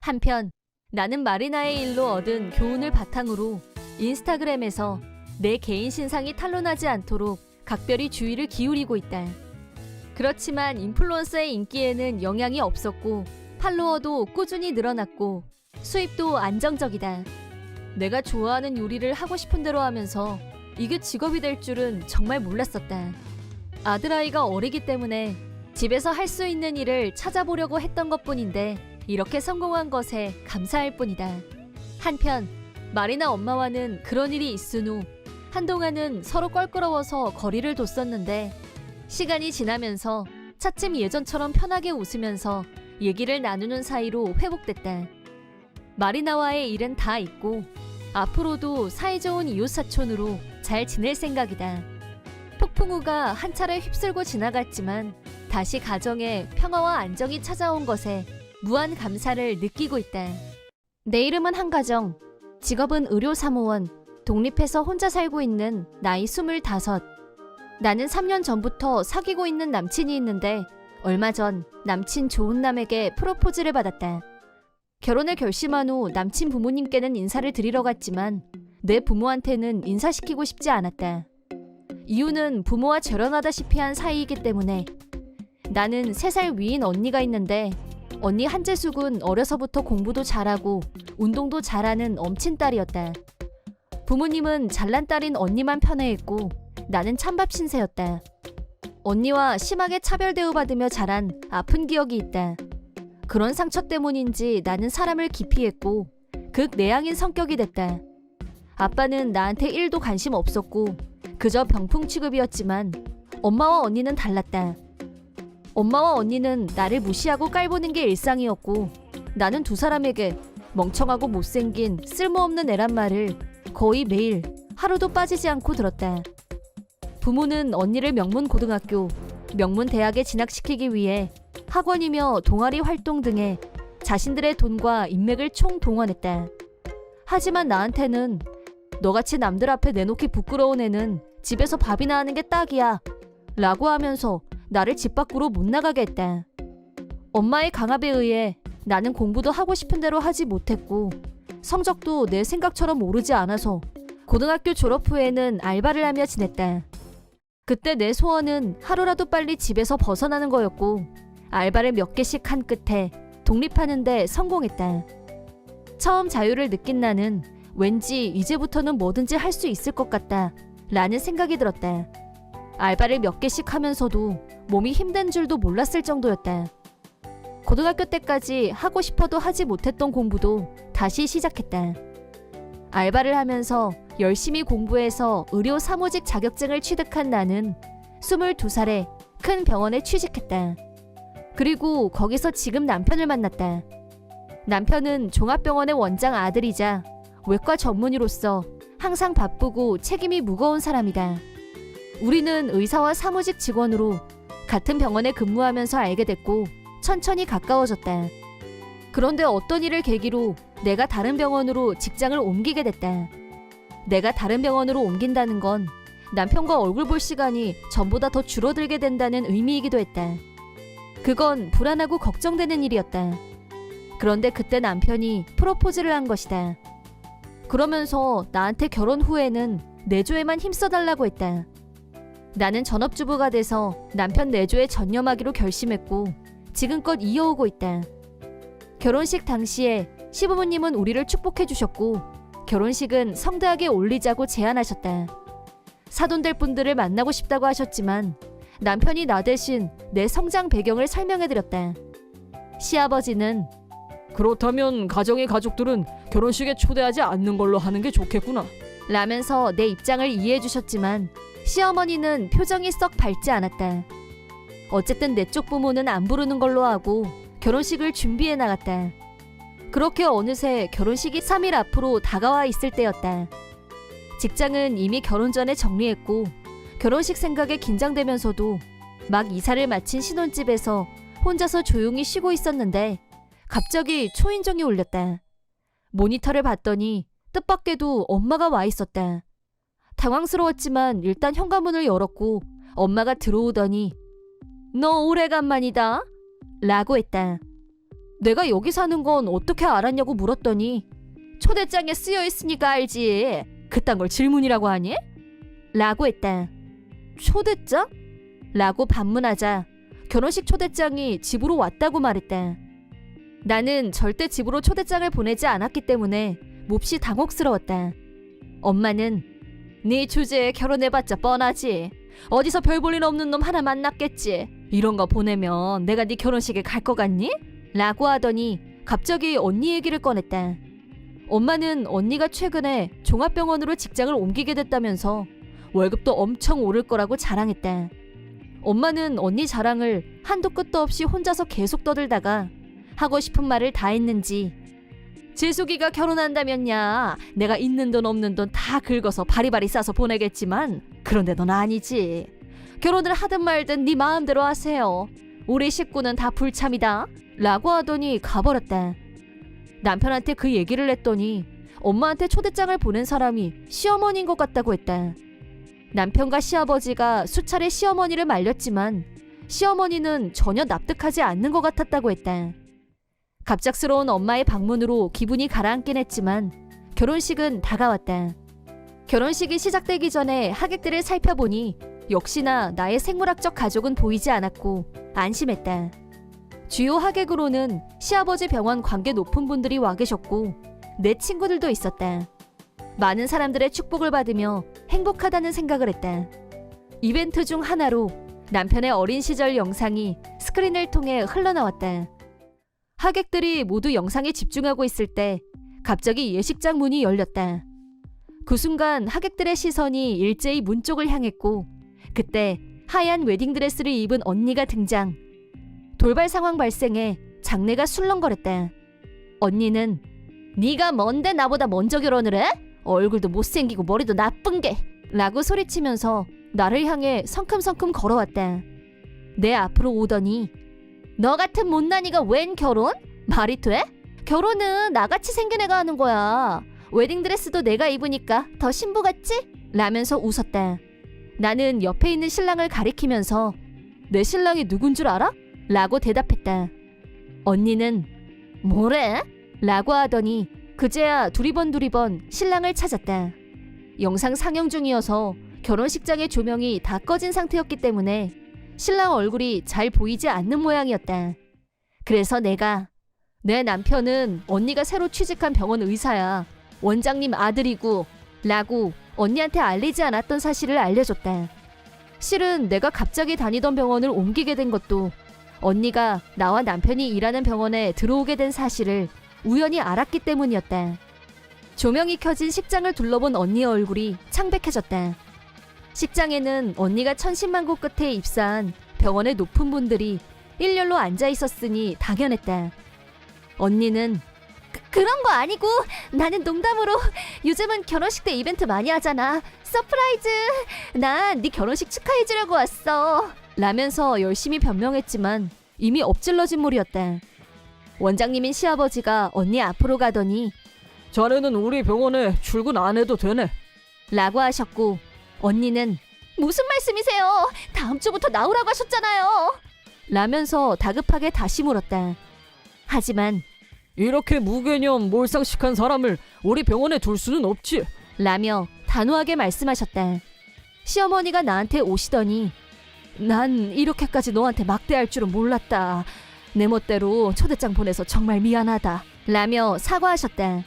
한편 나는 마리나의 일로 얻은 교훈을 바탕으로 인스타그램에서 내 개인 신상이 탄로나지 않도록 각별히 주의를 기울이고 있다. 그렇지만 인플루언서의 인기에는 영향이 없었고 팔로워도 꾸준히 늘어났고 수입도 안정적이다. 내가 좋아하는 요리를 하고 싶은 대로 하면서 이게 직업이 될 줄은 정말 몰랐었다. 아들아이가 어리기 때문에 집에서 할 수 있는 일을 찾아보려고 했던 것뿐인데 이렇게 성공한 것에 감사할 뿐이다. 한편 마리나 엄마와는 그런 일이 있은 후 한동안은 서로 껄끄러워서 거리를 뒀었는데 시간이 지나면서 차츰 예전처럼 편하게 웃으면서 얘기를 나누는 사이로 회복됐다. 마리나와의 일은 다 있고 앞으로도 사이좋은 이웃사촌으로 잘 지낼 생각이다. 폭풍우가 한 차례 휩쓸고 지나갔지만 다시 가정에 평화와 안정이 찾아온 것에 무한 감사를 느끼고 있다. 내 이름은 한가정, 직업은 의료사무원, 독립해서 혼자 살고 있는 나이 25. 나는 3년 전부터 사귀고 있는 남친이 있는데 얼마 전 남친 좋은 남에게 프로포즈를 받았다. 결혼을 결심한 후 남친 부모님께는 인사를 드리러 갔지만 내 부모한테는 인사시키고 싶지 않았다. 이유는 부모와 절연하다시피 한 사이이기 때문에. 나는 3살 위인 언니가 있는데 언니 한재숙은 어려서부터 공부도 잘하고 운동도 잘하는 엄친딸이었다. 부모님은 잘난 딸인 언니만 편애했고 나는 찬밥 신세였다. 언니와 심하게 차별 대우받으며 자란 아픈 기억이 있다. 그런 상처 때문인지 나는 사람을 기피했고 극내향인 성격이 됐다. 아빠는 나한테 1도 관심 없었고 그저 병풍 취급이었지만 엄마와 언니는 달랐다. 엄마와 언니는 나를 무시하고 깔보는 게 일상이었고 나는 두 사람에게 멍청하고 못생긴 쓸모없는 애란 말을 거의 매일 하루도 빠지지 않고 들었다. 부모는 언니를 명문고등학교, 명문대학에 진학시키기 위해 학원이며 동아리 활동 등에 자신들의 돈과 인맥을 총동원했다. 하지만 나한테는 너같이 남들 앞에 내놓기 부끄러운 애는 집에서 밥이나 하는 게 딱이야 라고 하면서 나를 집 밖으로 못 나가게 했다. 엄마의 강압에 의해 나는 공부도 하고 싶은 대로 하지 못했고 성적도 내 생각처럼 오르지 않아서 고등학교 졸업 후에는 알바를 하며 지냈다. 그때 내 소원은 하루라도 빨리 집에서 벗어나는 거였고 알바를 몇 개씩 한 끝에 독립하는 데 성공했다. 처음 자유를 느낀 나는 왠지 이제부터는 뭐든지 할 수 있을 것 같다 라는 생각이 들었다. 알바를 몇 개씩 하면서도 몸이 힘든 줄도 몰랐을 정도였다. 고등학교 때까지 하고 싶어도 하지 못했던 공부도 다시 시작했다. 알바를 하면서 열심히 공부해서 의료 사무직 자격증을 취득한 나는 22살에 큰 병원에 취직했다. 그리고 거기서 지금 남편을 만났다. 남편은 종합병원의 원장 아들이자 외과 전문의로서 항상 바쁘고 책임이 무거운 사람이다. 우리는 의사와 사무직 직원으로 같은 병원에 근무하면서 알게 됐고 천천히 가까워졌다. 그런데 어떤 일을 계기로 내가 다른 병원으로 직장을 옮기게 됐다. 내가 다른 병원으로 옮긴다는 건 남편과 얼굴 볼 시간이 전보다 더 줄어들게 된다는 의미이기도 했다. 그건 불안하고 걱정되는 일이었다. 그런데 그때 남편이 프로포즈를 한 것이다. 그러면서 나한테 결혼 후에는 내조에만 힘써달라고 했다. 나는 전업주부가 돼서 남편 내조에 전념하기로 결심했고 지금껏 이어오고 있다. 결혼식 당시에 시부모님은 우리를 축복해 주셨고 결혼식은 성대하게 올리자고 제안하셨다. 사돈될 분들을 만나고 싶다고 하셨지만 남편이 나 대신 내 성장 배경을 설명해드렸다. 시아버지는 그렇다면 가정의 가족들은 결혼식에 초대하지 않는 걸로 하는 게 좋겠구나. 라면서 내 입장을 이해해주셨지만 시어머니는 표정이 썩 밝지 않았다. 어쨌든 내 쪽 부모는 안 부르는 걸로 하고 결혼식을 준비해 나갔다. 그렇게 어느새 결혼식이 3일 앞으로 다가와 있을 때였다. 직장은 이미 결혼 전에 정리했고 결혼식 생각에 긴장되면서도 막 이사를 마친 신혼집에서 혼자서 조용히 쉬고 있었는데 갑자기 초인종이 울렸다. 모니터를 봤더니 뜻밖에도 엄마가 와 있었다. 당황스러웠지만 일단 현관문을 열었고 엄마가 들어오더니 너 오래간만이다 라고 했다. 내가 여기 사는 건 어떻게 알았냐고 물었더니 초대장에 쓰여 있으니까 알지. 그딴 걸 질문이라고 하니? 라고 했다. 초대장? 라고 반문하자 결혼식 초대장이 집으로 왔다고 말했다. 나는 절대 집으로 초대장을 보내지 않았기 때문에 몹시 당혹스러웠다. 엄마는 네 주제에 결혼해봤자 뻔하지. 어디서 별 볼 일 없는 놈 하나 만났겠지. 이런 거 보내면 내가 네 결혼식에 갈 거 같니? 라고 하더니 갑자기 언니 얘기를 꺼냈다. 엄마는 언니가 최근에 종합병원으로 직장을 옮기게 됐다면서 월급도 엄청 오를 거라고 자랑했다. 엄마는 언니 자랑을 한도 끝도 없이 혼자서 계속 떠들다가 하고 싶은 말을 다 했는지 재숙이가 결혼한다면야 내가 있는 돈 없는 돈 다 긁어서 바리바리 싸서 보내겠지만 그런데 넌 아니지. 결혼을 하든 말든 네 마음대로 하세요. 우리 식구는 다 불참이다 라고 하더니 가버렸다. 남편한테 그 얘기를 했더니 엄마한테 초대장을 보낸 사람이 시어머니인 것 같다고 했다. 남편과 시아버지가 수차례 시어머니를 말렸지만 시어머니는 전혀 납득하지 않는 것 같았다고 했다. 갑작스러운 엄마의 방문으로 기분이 가라앉긴 했지만 결혼식은 다가왔다. 결혼식이 시작되기 전에 하객들을 살펴보니 역시나 나의 생물학적 가족은 보이지 않았고 안심했다. 주요 하객으로는 시아버지 병원 관계 높은 분들이 와 계셨고 내 친구들도 있었다. 많은 사람들의 축복을 받으며 행복하다는 생각을 했다. 이벤트 중 하나로 남편의 어린 시절 영상이 스크린을 통해 흘러나왔다. 하객들이 모두 영상에 집중하고 있을 때 갑자기 예식장 문이 열렸다. 그 순간 하객들의 시선이 일제히 문 쪽을 향했고 그때 하얀 웨딩드레스를 입은 언니가 등장. 돌발 상황 발생에 장내가 술렁거렸다. 언니는 네가 뭔데 나보다 먼저 결혼을 해? 얼굴도 못생기고 머리도 나쁜 게 라고 소리치면서 나를 향해 성큼성큼 걸어왔다. 내 앞으로 오더니 너 같은 못난이가 웬 결혼? 말이 돼? 결혼은 나같이 생긴 애가 하는 거야. 웨딩드레스도 내가 입으니까 더 신부 같지? 라면서 웃었다. 나는 옆에 있는 신랑을 가리키면서 내 신랑이 누군 줄 알아? 라고 대답했다. 언니는 뭐래? 라고 하더니 그제야 두리번 신랑을 찾았다. 영상 상영 중이어서 결혼식장의 조명이 다 꺼진 상태였기 때문에 신랑 얼굴이 잘 보이지 않는 모양이었다. 그래서 내가 내 남편은 언니가 새로 취직한 병원 의사야. 원장님 아들이고 라고 언니한테 알리지 않았던 사실을 알려줬다. 실은 내가 갑자기 다니던 병원을 옮기게 된 것도 언니가 나와 남편이 일하는 병원에 들어오게 된 사실을 우연히 알았기 때문이었다. 조명이 켜진 식장을 둘러본 언니의 얼굴이 창백해졌다. 식장에는 언니가 천신만고 끝에 입사한 병원의 높은 분들이 일렬로 앉아 있었으니 당연했다. 언니는 그런 거 아니고 나는 농담으로 요즘은 결혼식 때 이벤트 많이 하잖아. 서프라이즈. 난 네 결혼식 축하해주려고 왔어. 라면서 열심히 변명했지만 이미 엎질러진 물이었다. 원장님인 시아버지가 언니 앞으로 가더니 자네는 우리 병원에 출근 안 해도 되네 라고 하셨고 언니는 무슨 말씀이세요? 다음 주부터 나오라고 하셨잖아요. 라면서 다급하게 다시 물었다. 하지만 이렇게 무개념 몰상식한 사람을 우리 병원에 둘 수는 없지 라며 단호하게 말씀하셨다. 시어머니가 나한테 오시더니 난 이렇게까지 너한테 막대할 줄은 몰랐다. 내 멋대로 초대장 보내서 정말 미안하다 라며 사과하셨다.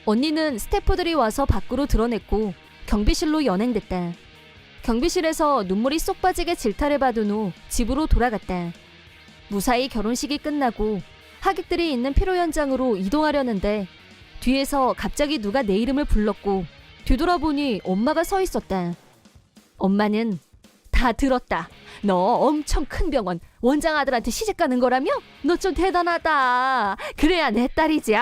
언니는 스태프들이 와서 밖으로 드러냈고 경비실로 연행됐다. 경비실에서 눈물이 쏙 빠지게 질타를 받은 후 집으로 돌아갔다. 무사히 결혼식이 끝나고 하객들이 있는 피로 현장으로 이동하려는데 뒤에서 갑자기 누가 내 이름을 불렀고 뒤돌아보니 엄마가 서 있었다. 엄마는 다 들었다. 너 엄청 큰 병원 원장 아들한테 시집 가는 거라며? 너 좀 대단하다. 그래야 내 딸이지.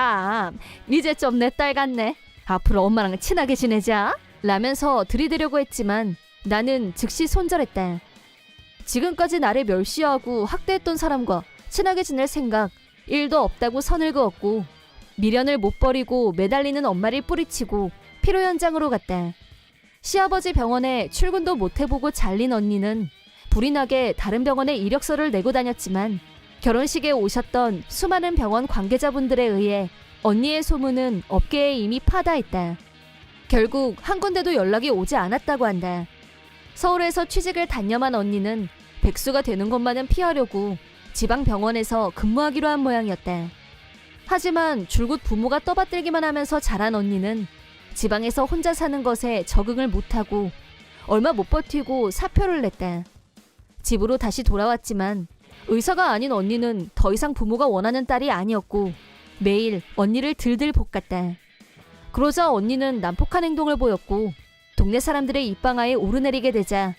이제 좀 내 딸 같네. 앞으로 엄마랑 친하게 지내자. 라면서 들이대려고 했지만 나는 즉시 손절했다. 지금까지 나를 멸시하고 학대했던 사람과 친하게 지낼 생각 1도 없다고 선을 그었고 미련을 못 버리고 매달리는 엄마를 뿌리치고 피로 현장으로 갔다. 시아버지 병원에 출근도 못 해보고 잘린 언니는 불이 나게 다른 병원에 이력서를 내고 다녔지만 결혼식에 오셨던 수많은 병원 관계자분들에 의해 언니의 소문은 업계에 이미 파다했다. 결국 한 군데도 연락이 오지 않았다고 한다. 서울에서 취직을 단념한 언니는 백수가 되는 것만은 피하려고 지방 병원에서 근무하기로 한 모양이었다. 하지만 줄곧 부모가 떠받들기만 하면서 자란 언니는 지방에서 혼자 사는 것에 적응을 못하고 얼마 못 버티고 사표를 냈다. 집으로 다시 돌아왔지만 의사가 아닌 언니는 더 이상 부모가 원하는 딸이 아니었고 매일 언니를 들들 볶았다. 그러자 언니는 난폭한 행동을 보였고 동네 사람들의 입방아에 오르내리게 되자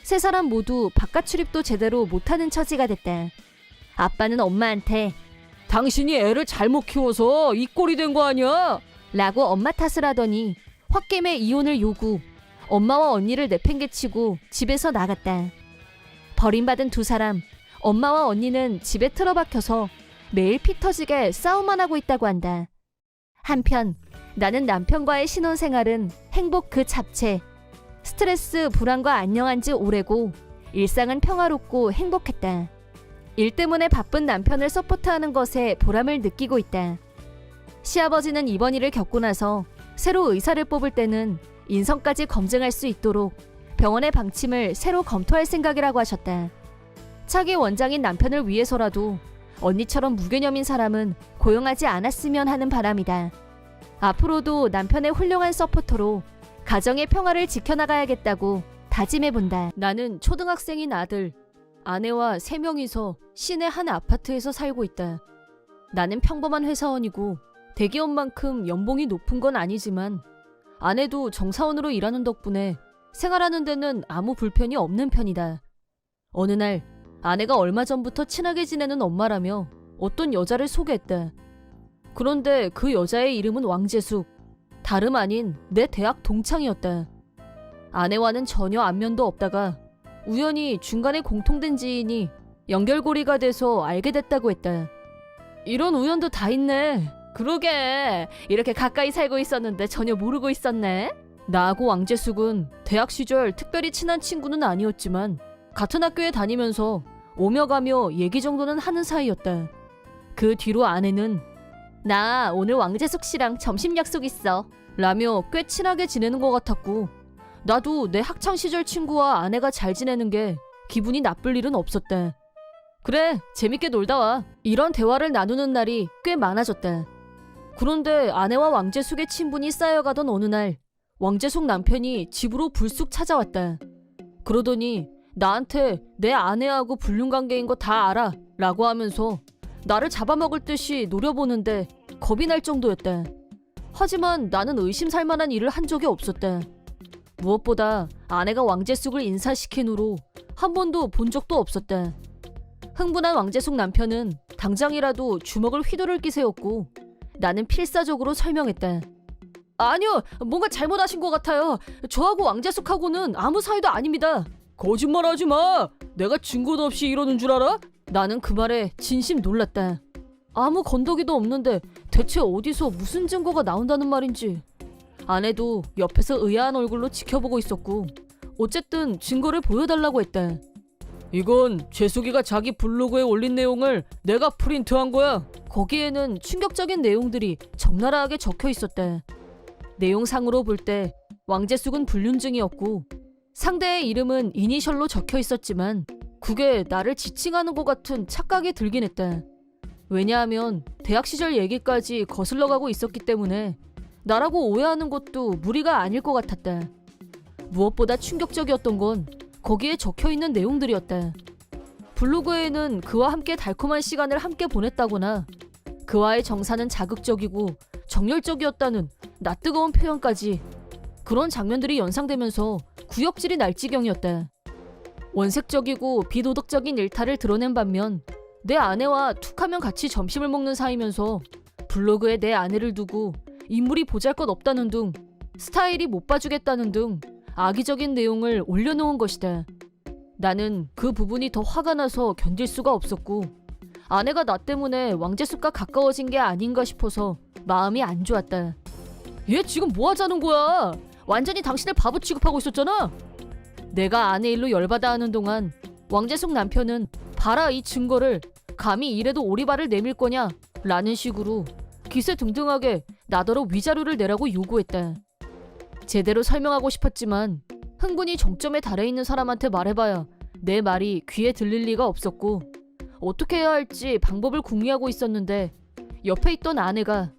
세 사람 모두 바깥 출입도 제대로 못하는 처지가 됐다. 아빠는 엄마한테 당신이 애를 잘못 키워서 이 꼴이 된 거 아니야? 라고 엄마 탓을 하더니 홧김에 이혼을 요구, 엄마와 언니를 내팽개치고 집에서 나갔다. 버림받은 두 사람, 엄마와 언니는 집에 틀어박혀서 매일 피 터지게 싸움만 하고 있다고 한다. 한편 나는 남편과의 신혼생활은 행복 그 잡채. 스트레스, 불안과 안녕한 지 오래고 일상은 평화롭고 행복했다. 일 때문에 바쁜 남편을 서포트하는 것에 보람을 느끼고 있다. 시아버지는 이번 일을 겪고 나서 새로 의사를 뽑을 때는 인성까지 검증할 수 있도록 병원의 방침을 새로 검토할 생각이라고 하셨다. 차기 원장인 남편을 위해서라도 언니처럼 무개념인 사람은 고용하지 않았으면 하는 바람이다. 앞으로도 남편의 훌륭한 서포터로 가정의 평화를 지켜나가야겠다고 다짐해본다. 나는 초등학생인 아들, 아내와 3명이서 시내 한 아파트에서 살고 있다. 나는 평범한 회사원이고 대기업만큼 연봉이 높은 건 아니지만 아내도 정사원으로 일하는 덕분에 생활하는 데는 아무 불편이 없는 편이다. 어느 날 아내가 얼마 전부터 친하게 지내는 엄마라며 어떤 여자를 소개했다. 그런데 그 여자의 이름은 왕재숙. 다름 아닌 내 대학 동창이었다. 아내와는 전혀 안면도 없다가 우연히 중간에 공통된 지인이 연결고리가 돼서 알게 됐다고 했다. 이런 우연도 다 있네. 그러게, 이렇게 가까이 살고 있었는데 전혀 모르고 있었네. 나하고 왕재숙은 대학 시절 특별히 친한 친구는 아니었지만 같은 학교에 다니면서 오며 가며 얘기 정도는 하는 사이였다. 그 뒤로 아내는 나 오늘 왕재숙 씨랑 점심 약속 있어 라며 꽤 친하게 지내는 것 같았고 나도 내 학창시절 친구와 아내가 잘 지내는 게 기분이 나쁠 일은 없었다. 그래, 재밌게 놀다 와. 이런 대화를 나누는 날이 꽤 많아졌다. 그런데 아내와 왕재숙의 친분이 쌓여가던 어느 날 왕재숙 남편이 집으로 불쑥 찾아왔다. 그러더니 나한테 내 아내하고 불륜관계인 거 다 알아 라고 하면서 나를 잡아먹을 듯이 노려보는데 겁이 날 정도였다. 하지만 나는 의심살만한 일을 한 적이 없었다. 무엇보다 아내가 왕재숙을 인사시킨 후로 한 번도 본 적도 없었다. 흥분한 왕재숙 남편은 당장이라도 주먹을 휘두를 기세였고 나는 필사적으로 설명했다. 아니요, 뭔가 잘못하신 것 같아요. 저하고 왕재숙하고는 아무 사이도 아닙니다. 거짓말하지 마. 내가 증거도 없이 이러는 줄 알아? 나는 그 말에 진심 놀랐다. 아무 건더기도 없는데 대체 어디서 무슨 증거가 나온다는 말인지. 아내도 옆에서 의아한 얼굴로 지켜보고 있었고 어쨌든 증거를 보여달라고 했다. 이건 재숙이가 자기 블로그에 올린 내용을 내가 프린트한 거야. 거기에는 충격적인 내용들이 적나라하게 적혀 있었다. 내용상으로 볼 때 왕재숙은 불륜증이었고 상대의 이름은 이니셜로 적혀 있었지만 그게 나를 지칭하는 것 같은 착각이 들긴 했다. 왜냐하면 대학 시절 얘기까지 거슬러 가고 있었기 때문에 나라고 오해하는 것도 무리가 아닐 것 같았다. 무엇보다 충격적이었던 건 거기에 적혀있는 내용들이었다. 블로그에는 그와 함께 달콤한 시간을 함께 보냈다거나 그와의 정사는 자극적이고 정열적이었다는 낯뜨거운 표현까지, 그런 장면들이 연상되면서 구역질이 날 지경이었다. 원색적이고 비도덕적인 일탈을 드러낸 반면 내 아내와 툭하면 같이 점심을 먹는 사이면서 블로그에 내 아내를 두고 인물이 보잘것없다는 등, 스타일이 못 봐주겠다는 등 악의적인 내용을 올려놓은 것이다. 나는 그 부분이 더 화가 나서 견딜 수가 없었고, 아내가 나 때문에 왕재숙과 가까워진 게 아닌가 싶어서 마음이 안 좋았다. 얘 지금 뭐 하자는 거야? 완전히 당신을 바보 취급하고 있었잖아. 내가 아내 일로 열받아 하는 동안 왕재숙 남편은 봐라 이 증거를, 감히 이래도 오리발을 내밀 거냐? 라는 식으로 기세등등하게 나더러 위자료를 내라고 요구했다. 제대로 설명하고 싶었지만 흥분이 정점에 달해 있는 사람한테 말해봐야 내 말이 귀에 들릴 리가 없었고, 어떻게 해야 할지 방법을 궁리하고 있었는데 옆에 있던 아내가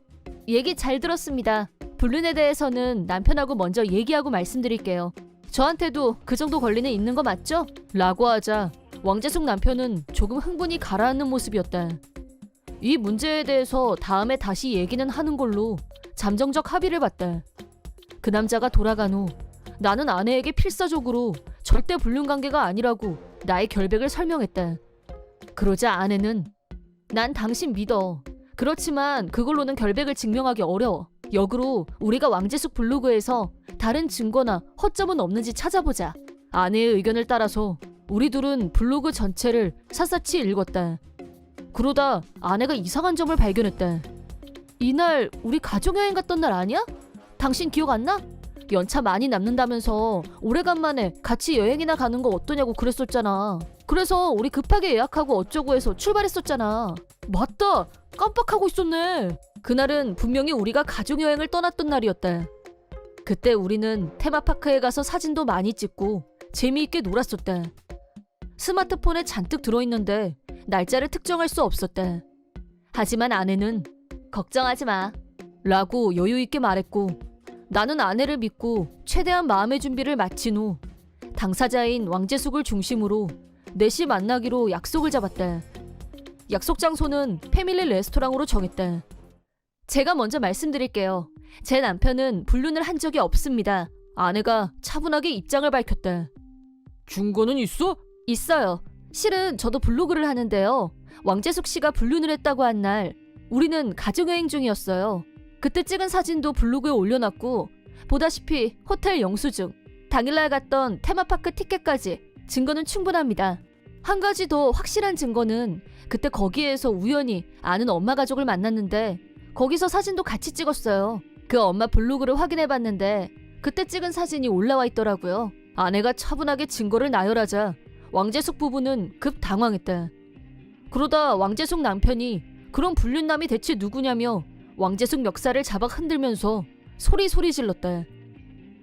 얘기 잘 들었습니다. 불륜에 대해서는 남편하고 먼저 얘기하고 말씀드릴게요. 저한테도 그 정도 권리는 있는 거 맞죠? 라고 하자 왕재숙 남편은 조금 흥분이 가라앉는 모습이었다. 이 문제에 대해서 다음에 다시 얘기는 하는 걸로 잠정적 합의를 봤다. 그 남자가 돌아간 후 나는 아내에게 필사적으로 절대 불륜 관계가 아니라고 나의 결백을 설명했다. 그러자 아내는 난 당신 믿어. 그렇지만 그걸로는 결백을 증명하기 어려워. 역으로 우리가 왕재숙 블로그에서 다른 증거나 허점은 없는지 찾아보자. 아내의 의견을 따라서 우리 둘은 블로그 전체를 샅샅이 읽었다. 그러다 아내가 이상한 점을 발견했다. 이날 우리 가족여행 갔던 날 아니야? 당신 기억 안 나? 연차 많이 남는다면서 오래간만에 같이 여행이나 가는 거 어떠냐고 그랬었잖아. 그래서 우리 급하게 예약하고 어쩌고 해서 출발했었잖아. 맞다! 깜빡하고 있었네. 그날은 분명히 우리가 가족여행을 떠났던 날이었다. 그때 우리는 테마파크에 가서 사진도 많이 찍고 재미있게 놀았었다. 스마트폰에 잔뜩 들어있는데 날짜를 특정할 수 없었다. 하지만 아내는 걱정하지 마 라고 여유있게 말했고, 나는 아내를 믿고 최대한 마음의 준비를 마친 후 당사자인 왕재숙을 중심으로 4시 만나기로 약속을 잡았다. 약속 장소는 패밀리 레스토랑으로 정했다. 제가 먼저 말씀드릴게요. 제 남편은 불륜을 한 적이 없습니다. 아내가 차분하게 입장을 밝혔다. 증거는 있어? 있어요. 실은 저도 블로그를 하는데요. 왕재숙 씨가 불륜을 했다고 한 날 우리는 가족여행 중이었어요. 그때 찍은 사진도 블로그에 올려놨고, 보다시피 호텔 영수증, 당일날 갔던 테마파크 티켓까지 증거는 충분합니다. 한 가지 더 확실한 증거는 그때 거기에서 우연히 아는 엄마 가족을 만났는데 거기서 사진도 같이 찍었어요. 그 엄마 블로그를 확인해봤는데 그때 찍은 사진이 올라와 있더라고요. 아내가 차분하게 증거를 나열하자 왕재숙 부부는 급 당황했다. 그러다 왕재숙 남편이 그런 불륜남이 대체 누구냐며 왕재숙 멱살을 잡아 흔들면서 소리 질렀다.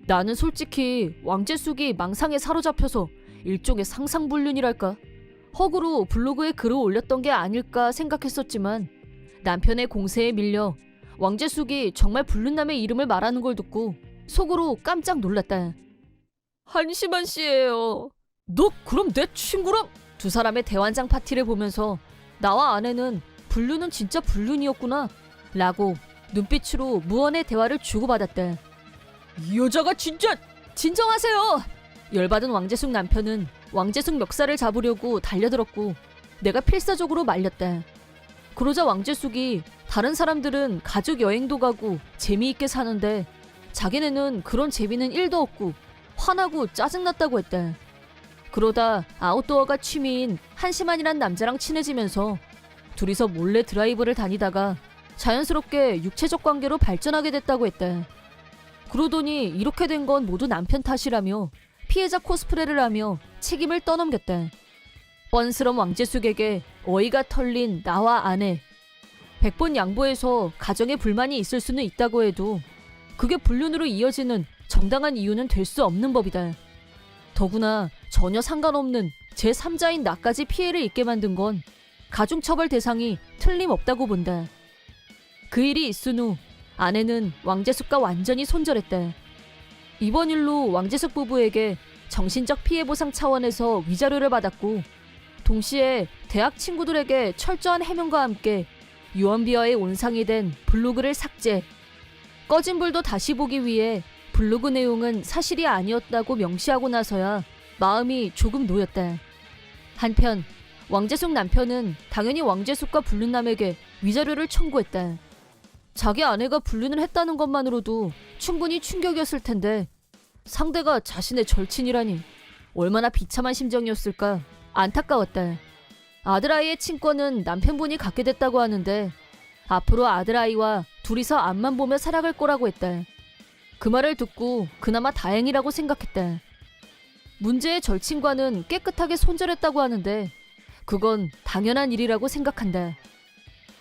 나는 솔직히 왕재숙이 망상에 사로잡혀서 일종의 상상불륜이랄까? 허구로 블로그에 글을 올렸던 게 아닐까 생각했었지만 남편의 공세에 밀려 왕재숙이 정말 불륜남의 이름을 말하는 걸 듣고 속으로 깜짝 놀랐다. 한심한 씨예요. 너 그럼 내 친구랑? 두 사람의 대환장 파티를 보면서 나와 아내는 불륜은 진짜 불륜이었구나 라고 눈빛으로 무언의 대화를 주고받았다. 이 여자가 진짜... 진정하세요! 열받은 왕재숙 남편은 왕재숙 멱살을 잡으려고 달려들었고 내가 필사적으로 말렸다. 그러자 왕재숙이 다른 사람들은 가족 여행도 가고 재미있게 사는데 자기네는 그런 재미는 1도 없고 화나고 짜증났다고 했다. 그러다 아웃도어가 취미인 한심한이란 남자랑 친해지면서 둘이서 몰래 드라이브를 다니다가 자연스럽게 육체적 관계로 발전하게 됐다고 했다. 그러더니 이렇게 된 건 모두 남편 탓이라며 피해자 코스프레를 하며 책임을 떠넘겼다. 뻔스런 왕재숙에게 어이가 털린 나와 아내. 100번 양보해서 가정에 불만이 있을 수는 있다고 해도 그게 불륜으로 이어지는 정당한 이유는 될 수 없는 법이다. 더구나 전혀 상관없는 제3자인 나까지 피해를 입게 만든 건 가중처벌 대상이 틀림없다고 본다. 그 일이 있은 후 아내는 왕재숙과 완전히 손절했다. 이번 일로 왕재숙 부부에게 정신적 피해 보상 차원에서 위자료를 받았고, 동시에 대학 친구들에게 철저한 해명과 함께 유언비어의 온상이 된 블로그를 삭제. 꺼진 불도 다시 보기 위해 블로그 내용은 사실이 아니었다고 명시하고 나서야 마음이 조금 놓였다. 한편 왕재숙 남편은 당연히 왕재숙과 불륜남에게 위자료를 청구했다. 자기 아내가 불륜을 했다는 것만으로도 충분히 충격이었을 텐데 상대가 자신의 절친이라니 얼마나 비참한 심정이었을까 안타까웠다. 아들아이의 친권은 남편분이 갖게 됐다고 하는데 앞으로 아들아이와 둘이서 앞만 보며 살아갈 거라고 했다. 그 말을 듣고 그나마 다행이라고 생각했다. 문제의 절친과는 깨끗하게 손절했다고 하는데 그건 당연한 일이라고 생각한다.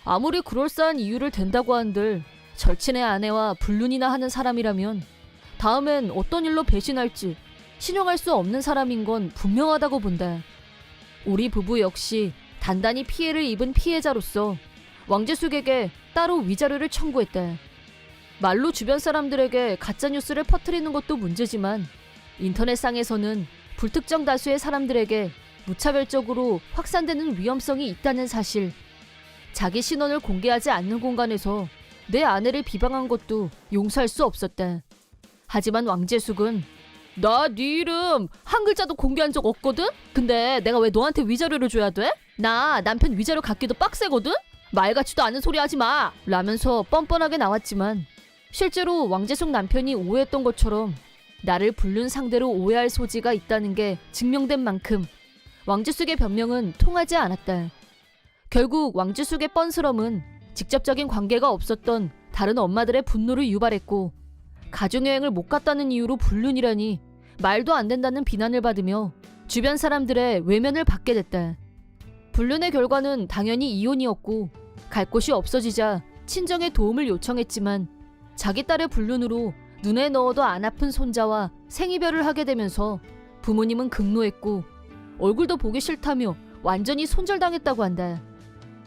아무리 그럴싸한 이유를 댄다고 한들 절친의 아내와 불륜이나 하는 사람이라면 다음엔 어떤 일로 배신할지 신용할 수 없는 사람인 건 분명하다고 본다. 우리 부부 역시 단단히 피해를 입은 피해자로서 왕재숙에게 따로 위자료를 청구했다. 말로 주변 사람들에게 가짜뉴스를 퍼뜨리는 것도 문제지만 인터넷상에서는 불특정 다수의 사람들에게 무차별적으로 확산되는 위험성이 있다는 사실, 자기 신원을 공개하지 않는 공간에서 내 아내를 비방한 것도 용서할 수 없었다. 하지만 왕재숙은 나 네 이름 한 글자도 공개한 적 없거든? 근데 내가 왜 너한테 위자료를 줘야 돼? 나 남편 위자료 갖기도 빡세거든? 말 같지도 않은 소리 하지 마! 라면서 뻔뻔하게 나왔지만 실제로 왕재숙 남편이 오해했던 것처럼 나를 불륜 상대로 오해할 소지가 있다는 게 증명된 만큼 왕재숙의 변명은 통하지 않았다. 결국 왕재숙의 뻔스럼은 직접적인 관계가 없었던 다른 엄마들의 분노를 유발했고 가족여행을 못 갔다는 이유로 불륜이라니 말도 안 된다는 비난을 받으며 주변 사람들의 외면을 받게 됐다. 불륜의 결과는 당연히 이혼이었고 갈 곳이 없어지자 친정의 도움을 요청했지만 자기 딸의 불륜으로 눈에 넣어도 안 아픈 손자와 생이별을 하게 되면서 부모님은 극노했고 얼굴도 보기 싫다며 완전히 손절당했다고 한다.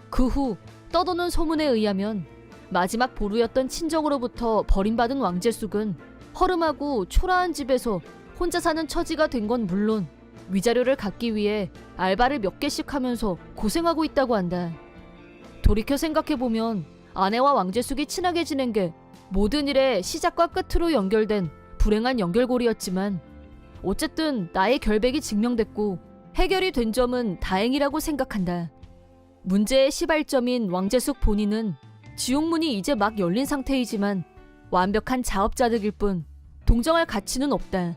그 후 떠도는 소문에 의하면 마지막 보루였던 친정으로부터 버림받은 왕재숙은 허름하고 초라한 집에서 혼자 사는 처지가 된 건 물론 위자료를 갖기 위해 알바를 몇 개씩 하면서 고생하고 있다고 한다. 돌이켜 생각해보면 아내와 왕재숙이 친하게 지낸 게 모든 일의 시작과 끝으로 연결된 불행한 연결고리였지만 어쨌든 나의 결백이 증명됐고 해결이 된 점은 다행이라고 생각한다. 문제의 시발점인 왕재숙 본인은 지옥문이 이제 막 열린 상태이지만 완벽한 자업자득일 뿐 동정할 가치는 없다.